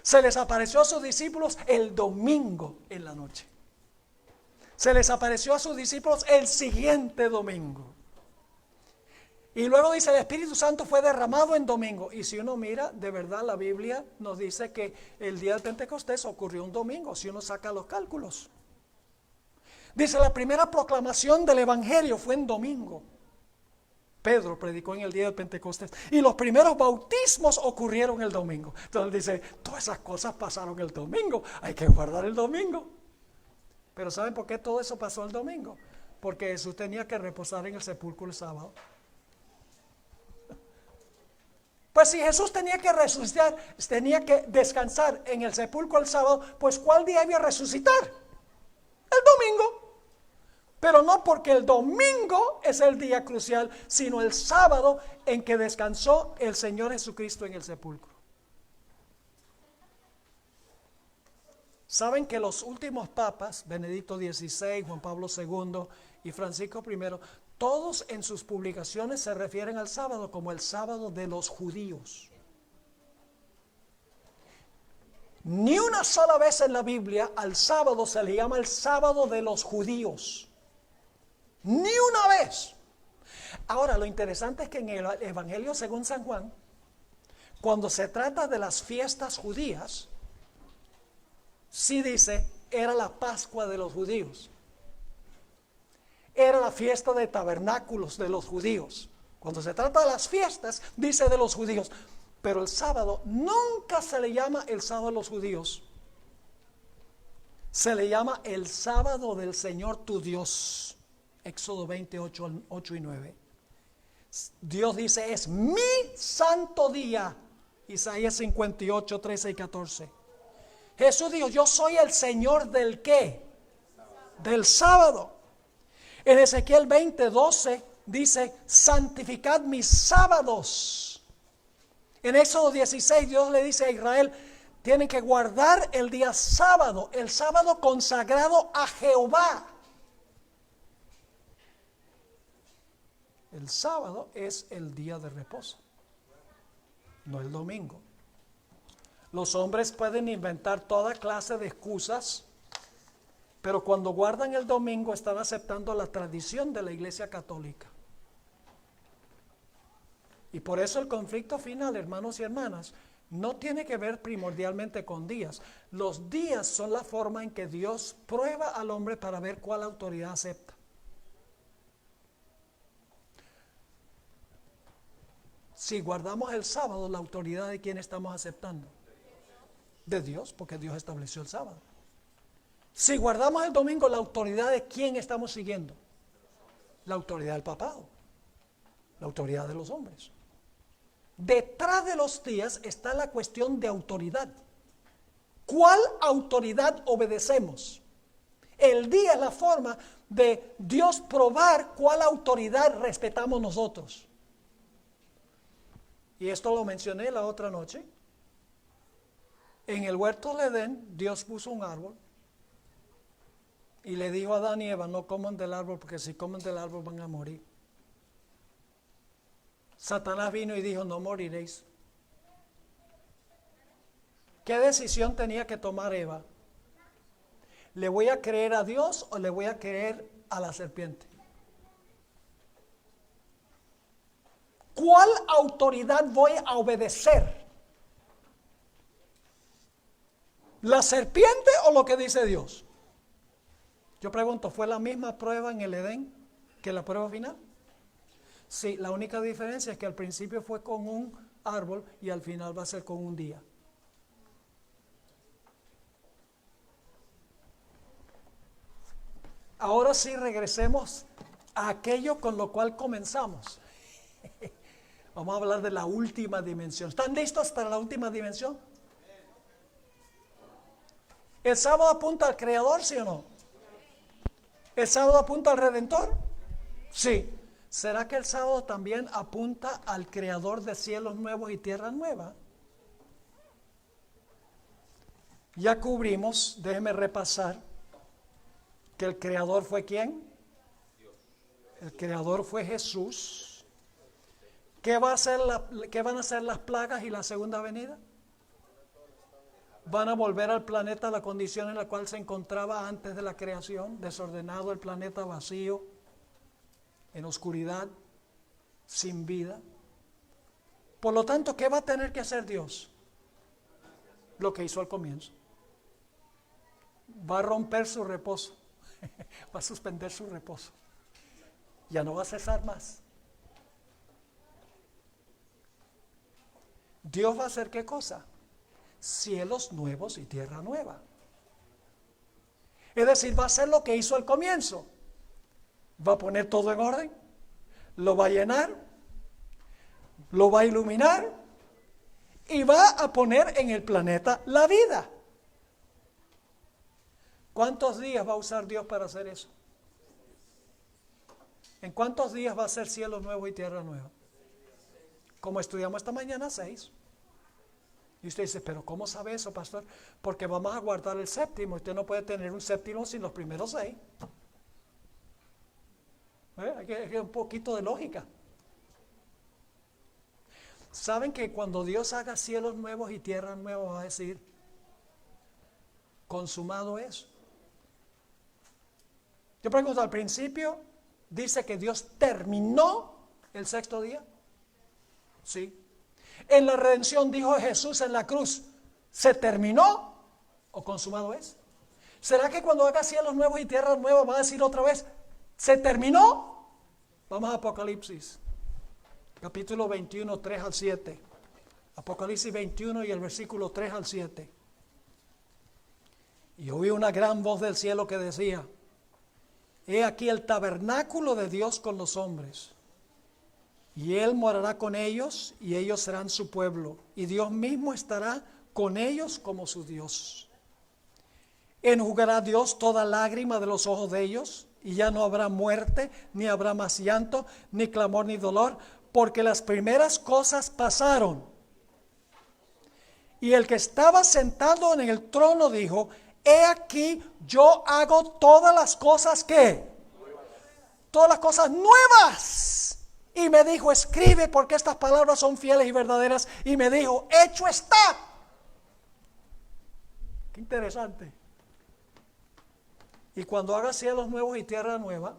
Speaker 1: Se les apareció a sus discípulos el domingo en la noche. Se les apareció a sus discípulos el siguiente domingo. Y luego dice, el Espíritu Santo fue derramado en domingo. Y si uno mira, de verdad la Biblia nos dice que el día de Pentecostés ocurrió un domingo, si uno saca los cálculos. Dice, la primera proclamación del Evangelio fue en domingo. Pedro predicó en el día de Pentecostés. Y los primeros bautismos ocurrieron el domingo. Entonces dice, todas esas cosas pasaron el domingo. Hay que guardar el domingo. Pero ¿saben por qué todo eso pasó el domingo? Porque Jesús tenía que reposar en el sepulcro el sábado. Pues si Jesús tenía que resucitar, tenía que descansar en el sepulcro el sábado, pues ¿cuál día iba a resucitar? El domingo. Pero no porque el domingo es el día crucial, sino el sábado en que descansó el Señor Jesucristo en el sepulcro. Saben que los últimos papas, Benedicto XVI, Juan Pablo II y Francisco I, todos en sus publicaciones se refieren al sábado como el sábado de los judíos. Ni una sola vez en la Biblia al sábado se le llama el sábado de los judíos. Ni una vez. Ahora, lo interesante es que en el Evangelio según San Juan, cuando se trata de las fiestas judías, sí dice, era la Pascua de los judíos. Era la fiesta de tabernáculos de los judíos. Cuando se trata de las fiestas, dice de los judíos. Pero el sábado nunca se le llama el sábado de los judíos. Se le llama el sábado del Señor tu Dios. Éxodo 28, 8 y 9. Dios dice, es mi santo día. Isaías 58, 13 y 14. Jesús dijo, yo soy el Señor del ¿qué? Del sábado. En Ezequiel 20, 12 dice, santificad mis sábados. En Éxodo 16 Dios le dice a Israel, tienen que guardar el día sábado, el sábado consagrado a Jehová. El sábado es el día de reposo, no el domingo. Los hombres pueden inventar toda clase de excusas, pero cuando guardan el domingo están aceptando la tradición de la Iglesia Católica. Y por eso el conflicto final, hermanos y hermanas, no tiene que ver primordialmente con días. Los días son la forma en que Dios prueba al hombre para ver cuál autoridad acepta. Si guardamos el sábado, ¿la autoridad de quién estamos aceptando? De Dios, porque Dios estableció el sábado. Si guardamos el domingo, ¿la autoridad de quién estamos siguiendo? La autoridad del papado, la autoridad de los hombres. Detrás de los días está la cuestión de autoridad. ¿Cuál autoridad obedecemos? El día es la forma de Dios probar cuál autoridad respetamos nosotros. Y esto lo mencioné la otra noche. En el huerto del Edén, Dios puso un árbol y le dijo a Adán y Eva, no coman del árbol porque si comen del árbol van a morir. Satanás vino y dijo, no moriréis. ¿Qué decisión tenía que tomar Eva? ¿Le voy a creer a Dios o le voy a creer a la serpiente? ¿Cuál autoridad voy a obedecer? ¿La serpiente o lo que dice Dios? Yo pregunto, ¿fue la misma prueba en el Edén que la prueba final? Sí, la única diferencia es que al principio fue con un árbol y al final va a ser con un día. Ahora sí regresemos a aquello con lo cual comenzamos. Vamos a hablar de la última dimensión. ¿Están listos para la última dimensión? ¿El sábado apunta al Creador, sí o no? ¿El sábado apunta al Redentor? Sí. ¿Será que el sábado también apunta al Creador de cielos nuevos y tierra nueva? Ya cubrimos, déjeme repasar, que el Creador fue ¿quién? El Creador fue Jesús. ¿Qué van a hacer las plagas y la segunda venida? Van a volver al planeta a la condición en la cual se encontraba antes de la creación, desordenado el planeta, vacío, en oscuridad, sin vida. Por lo tanto, ¿qué va a tener que hacer Dios? Lo que hizo al comienzo. Va a romper su reposo, va a suspender su reposo. Ya no va a cesar más. Dios va a hacer ¿qué cosa? Cielos nuevos y tierra nueva. Es decir, va a hacer lo que hizo al comienzo. Va a poner todo en orden, lo va a llenar, lo va a iluminar y va a poner en el planeta la vida. ¿Cuántos días va a usar Dios para hacer eso? ¿En cuántos días va a ser cielos nuevos y tierra nueva? Como estudiamos esta mañana, 6. Y usted dice, pero ¿cómo sabe eso, pastor? Porque vamos a guardar el séptimo. Usted no puede tener un séptimo sin los primeros 6. Hay que un poquito de lógica. ¿Saben que cuando Dios haga cielos nuevos y tierra nueva va a decir, consumado es? Yo pregunto, al principio dice que Dios terminó el sexto día. Sí. En la redención dijo Jesús en la cruz, ¿se terminó? ¿O consumado es? ¿Será que cuando haga cielos nuevos y tierras nuevas va a decir otra vez, se terminó? Vamos a Apocalipsis, capítulo 21, 3 al 7. Apocalipsis 21 y el versículo 3 al 7. Y oí una gran voz del cielo que decía, he aquí el tabernáculo de Dios con los hombres, y Él morará con ellos, y ellos serán su pueblo, y Dios mismo estará con ellos como su Dios. Enjugará Dios toda lágrima de los ojos de ellos, y ya no habrá muerte, ni habrá más llanto, ni clamor, ni dolor, porque las primeras cosas pasaron. Y el que estaba sentado en el trono dijo, he aquí yo hago todas las cosas ¿qué? Todas las cosas nuevas. Y me dijo, escribe porque estas palabras son fieles y verdaderas. Y me dijo, hecho está. Qué interesante. Y cuando haga cielos nuevos y tierra nueva,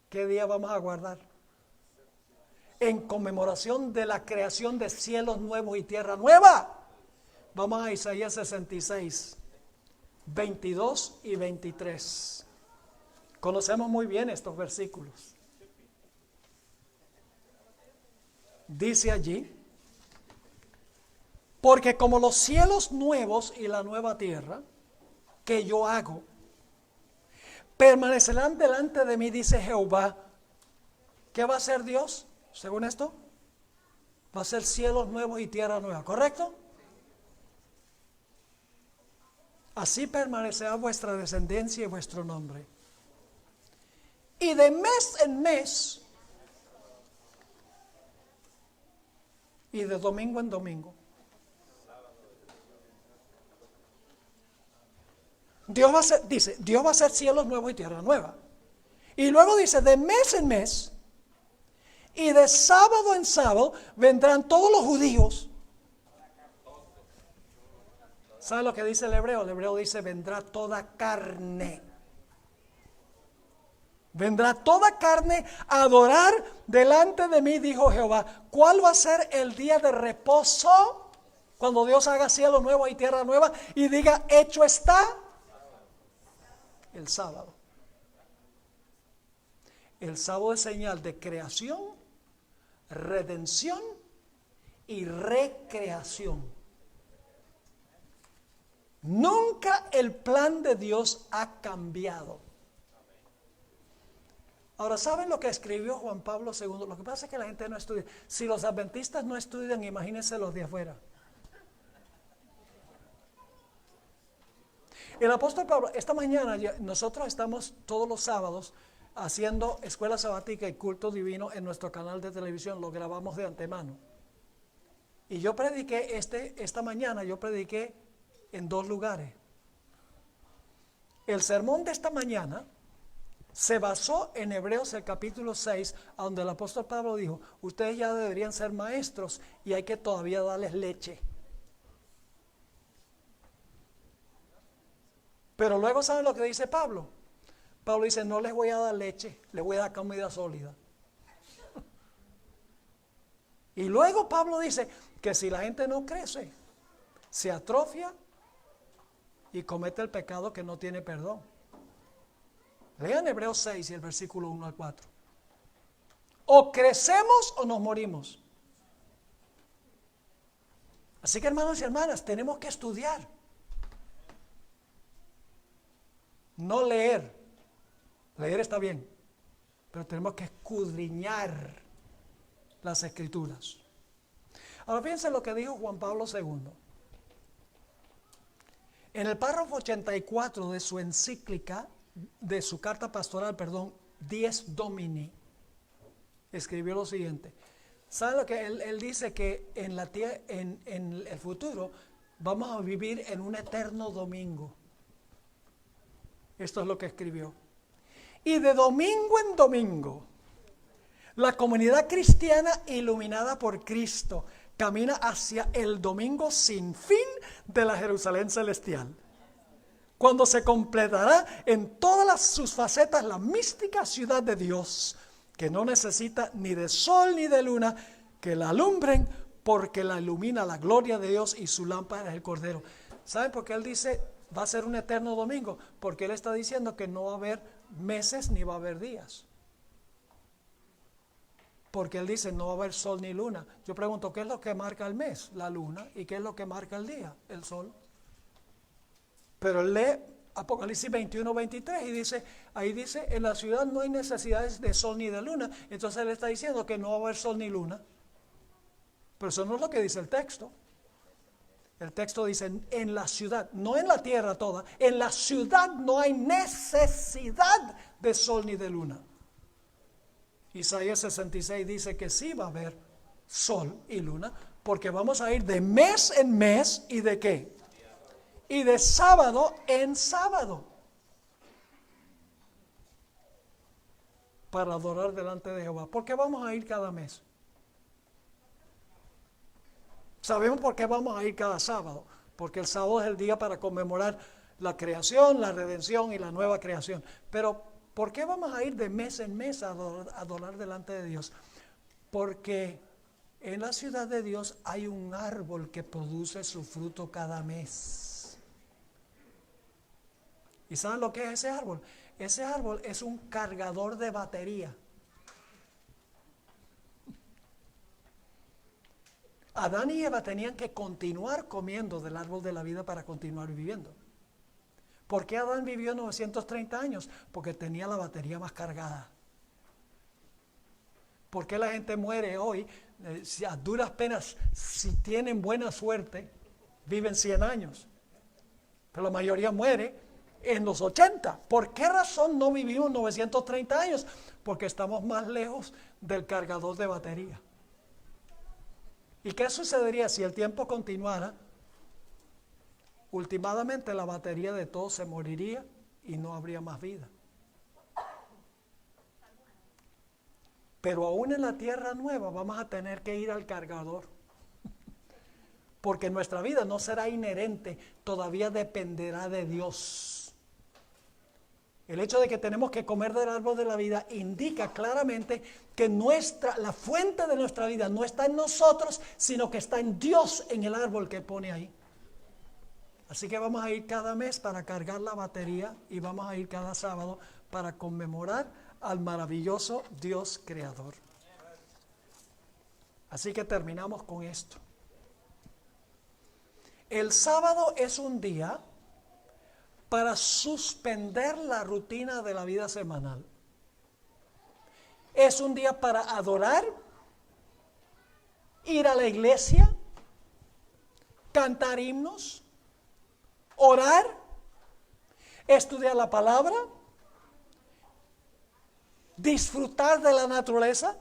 Speaker 1: ¿qué día vamos a guardar? En conmemoración de la creación de cielos nuevos y tierra nueva. Vamos a Isaías 66, 22 y 23. Conocemos muy bien estos versículos. Dice allí, porque como los cielos nuevos y la nueva tierra que yo hago, permanecerán delante de mí, dice Jehová. ¿Qué va a hacer Dios? Según esto, va a ser cielos nuevos y tierra nueva, ¿correcto? Así permanecerá vuestra descendencia y vuestro nombre. Y de mes en mes, y de domingo en domingo, Dios va a hacer, dice, Dios va a hacer cielos nuevos y tierra nueva. Y luego dice, de mes en mes, y de sábado en sábado, vendrán todos los judíos. ¿Sabe lo que dice el hebreo? El hebreo dice, vendrá toda carne. Vendrá toda carne a adorar delante de mí, dijo Jehová. ¿Cuál va a ser el día de reposo? Cuando Dios haga cielo nuevo y tierra nueva y diga, hecho está. El sábado. El sábado es señal de creación, redención y recreación. Nunca el plan de Dios ha cambiado. Ahora, ¿saben lo que escribió Juan Pablo II? Lo que pasa es que la gente no estudia. Si los adventistas no estudian, imagínense los de afuera. El apóstol Pablo, esta mañana nosotros estamos todos los sábados haciendo escuela sabática y culto divino en nuestro canal de televisión, lo grabamos de antemano. Y yo prediqué esta mañana, yo prediqué en 2 lugares. El sermón de esta mañana se basó en Hebreos el capítulo 6, donde el apóstol Pablo dijo, ustedes ya deberían ser maestros y hay que todavía darles leche. Pero luego, ¿saben lo que dice Pablo? Pablo dice, no les voy a dar leche, les voy a dar comida sólida. Y luego Pablo dice que si la gente no crece, se atrofia y comete el pecado que no tiene perdón. Lean Hebreos 6 y el versículo 1 al 4. O crecemos o nos morimos. Así que, hermanos y hermanas, tenemos que estudiar. No leer. Leer está bien, pero tenemos que escudriñar las escrituras. Ahora fíjense lo que dijo Juan Pablo II. En el párrafo 84 de su encíclica, de su carta pastoral, Dies Domini, escribió lo siguiente. ¿Saben lo que él dice? Que en el futuro vamos a vivir en un eterno domingo. Esto es lo que escribió. Y de domingo en domingo, la comunidad cristiana iluminada por Cristo camina hacia el domingo sin fin de la Jerusalén celestial, cuando se completará en todas sus facetas la mística ciudad de Dios, que no necesita ni de sol ni de luna que la alumbren, porque la ilumina la gloria de Dios y su lámpara es el Cordero. ¿Saben por qué Él dice va a ser un eterno domingo? Porque Él está diciendo que no va a haber meses ni va a haber días. Porque Él dice no va a haber sol ni luna. Yo pregunto, ¿qué es lo que marca el mes? La luna. ¿Y qué es lo que marca el día? El sol. Pero Él lee Apocalipsis 21, 23 y dice, ahí dice, en la ciudad no hay necesidades de sol ni de luna. Entonces Él está diciendo que no va a haber sol ni luna. Pero eso no es lo que dice el texto. El texto dice, en la ciudad, no en la tierra toda, en la ciudad no hay necesidad de sol ni de luna. Isaías 66 dice que sí va a haber sol y luna, porque vamos a ir de mes en mes, ¿y de qué? Y de sábado en sábado, para adorar delante de Jehová. ¿Por qué vamos a ir cada mes? Sabemos por qué vamos a ir cada sábado, porque el sábado es el día para conmemorar la creación, la redención y la nueva creación. Pero ¿por qué vamos a ir de mes en mes a adorar delante de Dios? Porque en la ciudad de Dios hay un árbol que produce su fruto cada mes. ¿Y saben lo que es ese árbol? Ese árbol es un cargador de batería. Adán y Eva tenían que continuar comiendo del árbol de la vida para continuar viviendo. ¿Por qué Adán vivió 930 años? Porque tenía la batería más cargada. ¿Por qué la gente muere hoy? Si a duras penas, si tienen buena suerte, viven 100 años. Pero la mayoría muere en los 80. ¿Por qué razón no vivimos 930 años? Porque estamos más lejos del cargador de batería. ¿Y qué sucedería si el tiempo continuara? Últimamente la batería de todos se moriría y no habría más vida. Pero aún en la tierra nueva vamos a tener que ir al cargador. Porque nuestra vida no será inherente, todavía dependerá de Dios. El hecho de que tenemos que comer del árbol de la vida indica claramente que la fuente de nuestra vida no está en nosotros, sino que está en Dios, en el árbol que pone ahí. Así que vamos a ir cada mes para cargar la batería y vamos a ir cada sábado para conmemorar al maravilloso Dios creador. Así que terminamos con esto. El sábado es un día para suspender la rutina de la vida semanal. Es un día para adorar, ir a la iglesia, cantar himnos, orar, estudiar la palabra, disfrutar de la naturaleza,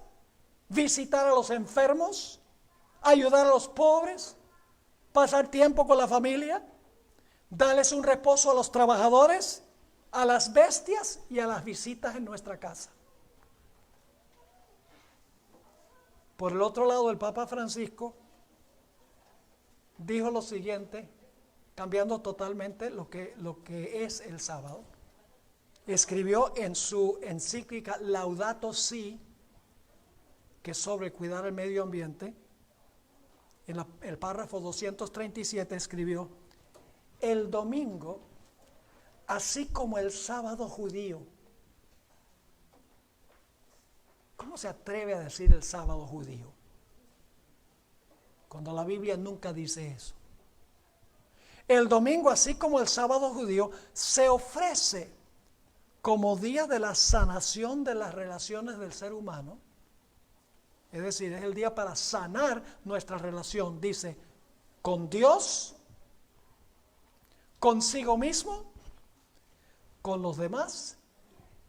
Speaker 1: visitar a los enfermos, ayudar a los pobres, pasar tiempo con la familia, darles un reposo a los trabajadores, a las bestias y a las visitas en nuestra casa. Por el otro lado, el Papa Francisco dijo lo siguiente, cambiando totalmente lo que es el sábado. Escribió en su encíclica Laudato Si, que es sobre cuidar el medio ambiente, en el párrafo 237 escribió: el domingo, así como el sábado judío. ¿Cómo se atreve a decir el sábado judío? Cuando la Biblia nunca dice eso. El domingo, así como el sábado judío, se ofrece como día de la sanación de las relaciones del ser humano. Es decir, es el día para sanar nuestra relación, dice, con Dios, consigo mismo, con los demás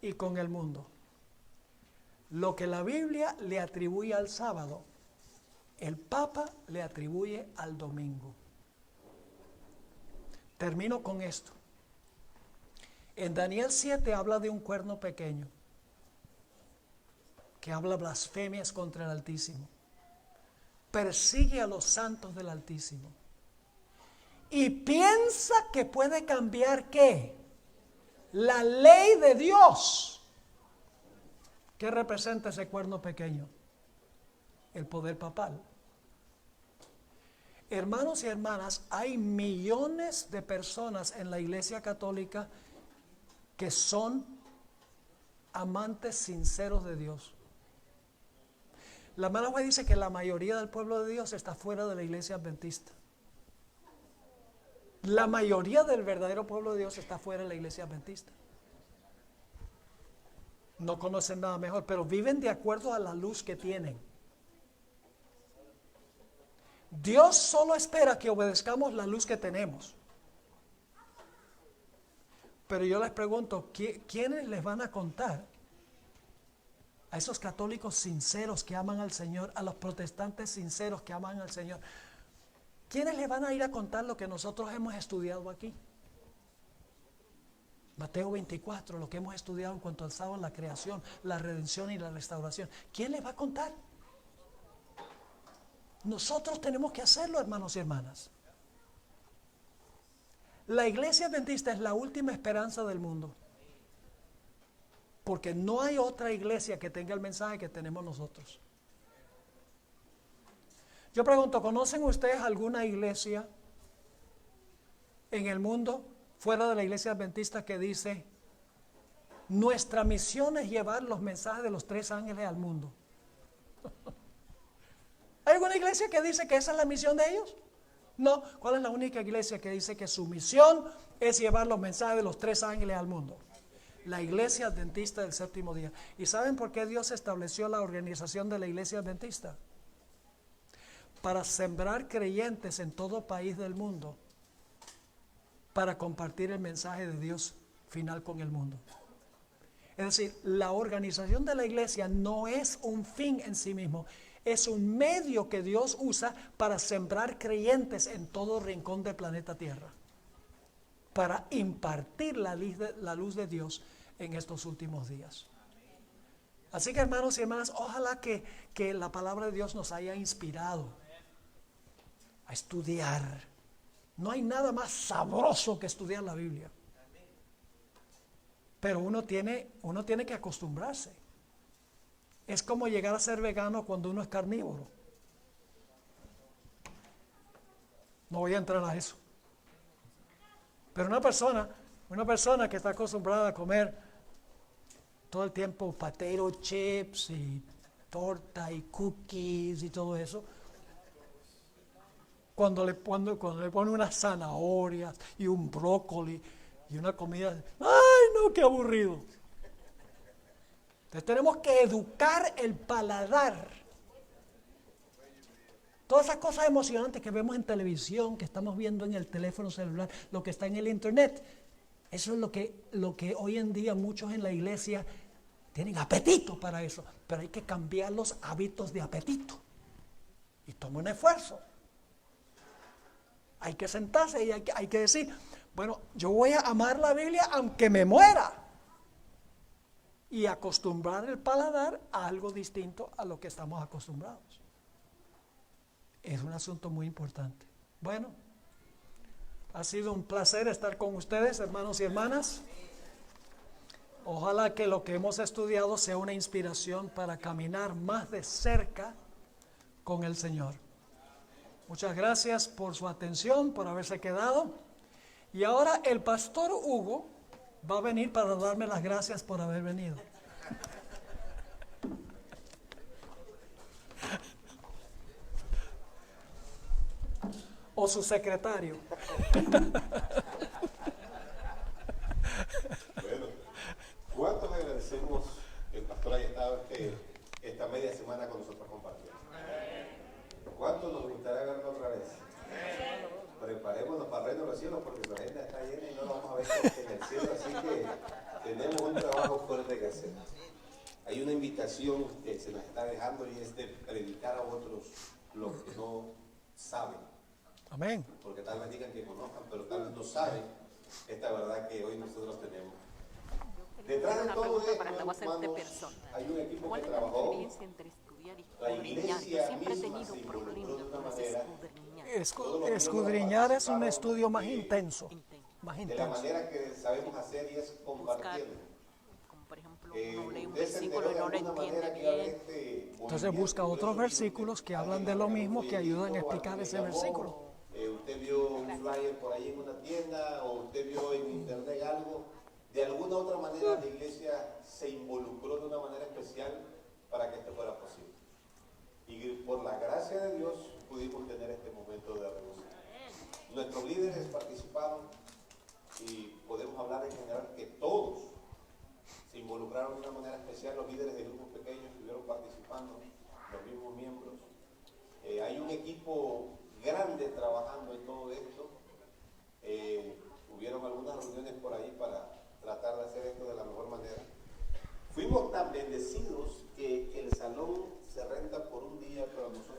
Speaker 1: y con el mundo. Lo que la Biblia le atribuye al sábado, el Papa le atribuye al domingo. Termino con esto. En Daniel 7 habla de un cuerno pequeño que habla blasfemias contra el Altísimo. Persigue a los santos del Altísimo. Y piensa que puede cambiar ¿qué? La ley de Dios. ¿Qué representa ese cuerno pequeño? El poder papal. Hermanos y hermanas, hay millones de personas en la Iglesia Católica que son amantes sinceros de Dios. La hermana White dice que la mayoría del pueblo de Dios está fuera de la Iglesia Adventista. La mayoría del verdadero pueblo de Dios está fuera de la Iglesia Adventista. No conocen nada mejor, pero viven de acuerdo a la luz que tienen. Dios solo espera que obedezcamos la luz que tenemos. Pero yo les pregunto, ¿quiénes les van a contar a esos católicos sinceros que aman al Señor, a los protestantes sinceros que aman al Señor? ¿Quiénes les van a ir a contar lo que nosotros hemos estudiado aquí? Mateo 24, lo que hemos estudiado en cuanto al sábado, la creación, la redención y la restauración. ¿Quién les va a contar? Nosotros tenemos que hacerlo, hermanos y hermanas. La Iglesia Adventista es la última esperanza del mundo, porque no hay otra iglesia que tenga el mensaje que tenemos nosotros. Yo pregunto, ¿conocen ustedes alguna iglesia en el mundo, fuera de la Iglesia Adventista, que dice: nuestra misión es llevar los mensajes de los 3 ángeles al mundo? ¿Hay alguna iglesia que dice que esa es la misión de ellos? No. ¿Cuál es la única iglesia que dice que su misión es llevar los mensajes de los 3 ángeles al mundo? La Iglesia Adventista del Séptimo Día. ¿Y saben por qué Dios estableció la organización de la Iglesia Adventista? Para sembrar creyentes en todo país del mundo, para compartir el mensaje de Dios final con el mundo. Es decir, la organización de la iglesia no es un fin en sí mismo, es un medio que Dios usa para sembrar creyentes en todo rincón del planeta Tierra, para impartir la luz de Dios en estos últimos días. Así que, hermanos y hermanas, ojalá que la palabra de Dios nos haya inspirado a estudiar. No hay nada más sabroso que estudiar la Biblia. Pero uno tiene que acostumbrarse. Es como llegar a ser vegano cuando uno es carnívoro. No voy a entrar a eso. Pero una persona que está acostumbrada a comer todo el tiempo potato chips y torta y cookies y todo eso, cuando le pone unas zanahorias y un brócoli y una comida, ¡ay no, qué aburrido! Entonces tenemos que educar el paladar. Todas esas cosas emocionantes que vemos en televisión, que estamos viendo en el teléfono celular, lo que está en el internet, eso es lo que hoy en día muchos en la iglesia tienen apetito para eso, pero hay que cambiar los hábitos de apetito. Y toma un esfuerzo. Hay que sentarse y hay que decir, bueno, yo voy a amar la Biblia aunque me muera. Y acostumbrar el paladar a algo distinto a lo que estamos acostumbrados. Es un asunto muy importante. Bueno, ha sido un placer estar con ustedes, hermanos y hermanas. Ojalá que lo que hemos estudiado sea una inspiración para caminar más de cerca con el Señor. Muchas gracias por su atención, por haberse quedado. Y ahora el pastor Hugo va a venir para darme las gracias por haber venido. O su secretario.
Speaker 2: Bueno, ¿cuánto le agradecemos que el pastor haya estado esta media semana con nosotros compartiendo? ¿Cuánto nos gustaría verlo otra vez? Preparémonos para el reino de los cielos porque su agenda está llena y no lo vamos a ver en el cielo, así que tenemos un trabajo fuerte que hacer. Hay una invitación que se nos está dejando y es de predicar a otros lo que no saben.
Speaker 1: Amén.
Speaker 2: Porque tal vez digan que conozcan, pero tal vez no saben esta verdad que hoy nosotros tenemos. Detrás de todo esto, hermanos, hay un equipo que trabajó. La iglesia
Speaker 3: siempre he
Speaker 2: misma
Speaker 3: tenido
Speaker 2: se involucró de
Speaker 3: problemas
Speaker 2: una
Speaker 3: con las
Speaker 2: manera.
Speaker 1: Escudriñar es un estudio más intenso. Más
Speaker 2: De la
Speaker 1: intenso.
Speaker 2: manera que sabemos hacer y es compartirlo.
Speaker 3: como por ejemplo uno lee un
Speaker 2: Usted se
Speaker 3: versículo
Speaker 2: enteró
Speaker 3: y
Speaker 2: de
Speaker 3: no lo
Speaker 2: alguna
Speaker 3: entiende
Speaker 2: manera que iba a haber
Speaker 3: bien,
Speaker 2: este
Speaker 3: que
Speaker 1: Entonces busca otros versículos que hablan de lo mismo, que ayudan a explicar ese versículo.
Speaker 2: Usted vio un flyer por ahí en una tienda o usted vio en internet algo. De alguna u otra manera la iglesia se involucró de una manera especial para que esto fuera posible. Y por la gracia de Dios pudimos tener este momento de reunión. Nuestros líderes participaron y podemos hablar en general que todos se involucraron de una manera especial. Los líderes de grupos pequeños estuvieron participando, los mismos miembros. Hay un equipo grande trabajando en todo esto. Hubieron algunas reuniones por ahí para tratar de hacer esto de la mejor manera. Fuimos tan bendecidos que el salón se renta por un día, pero nosotros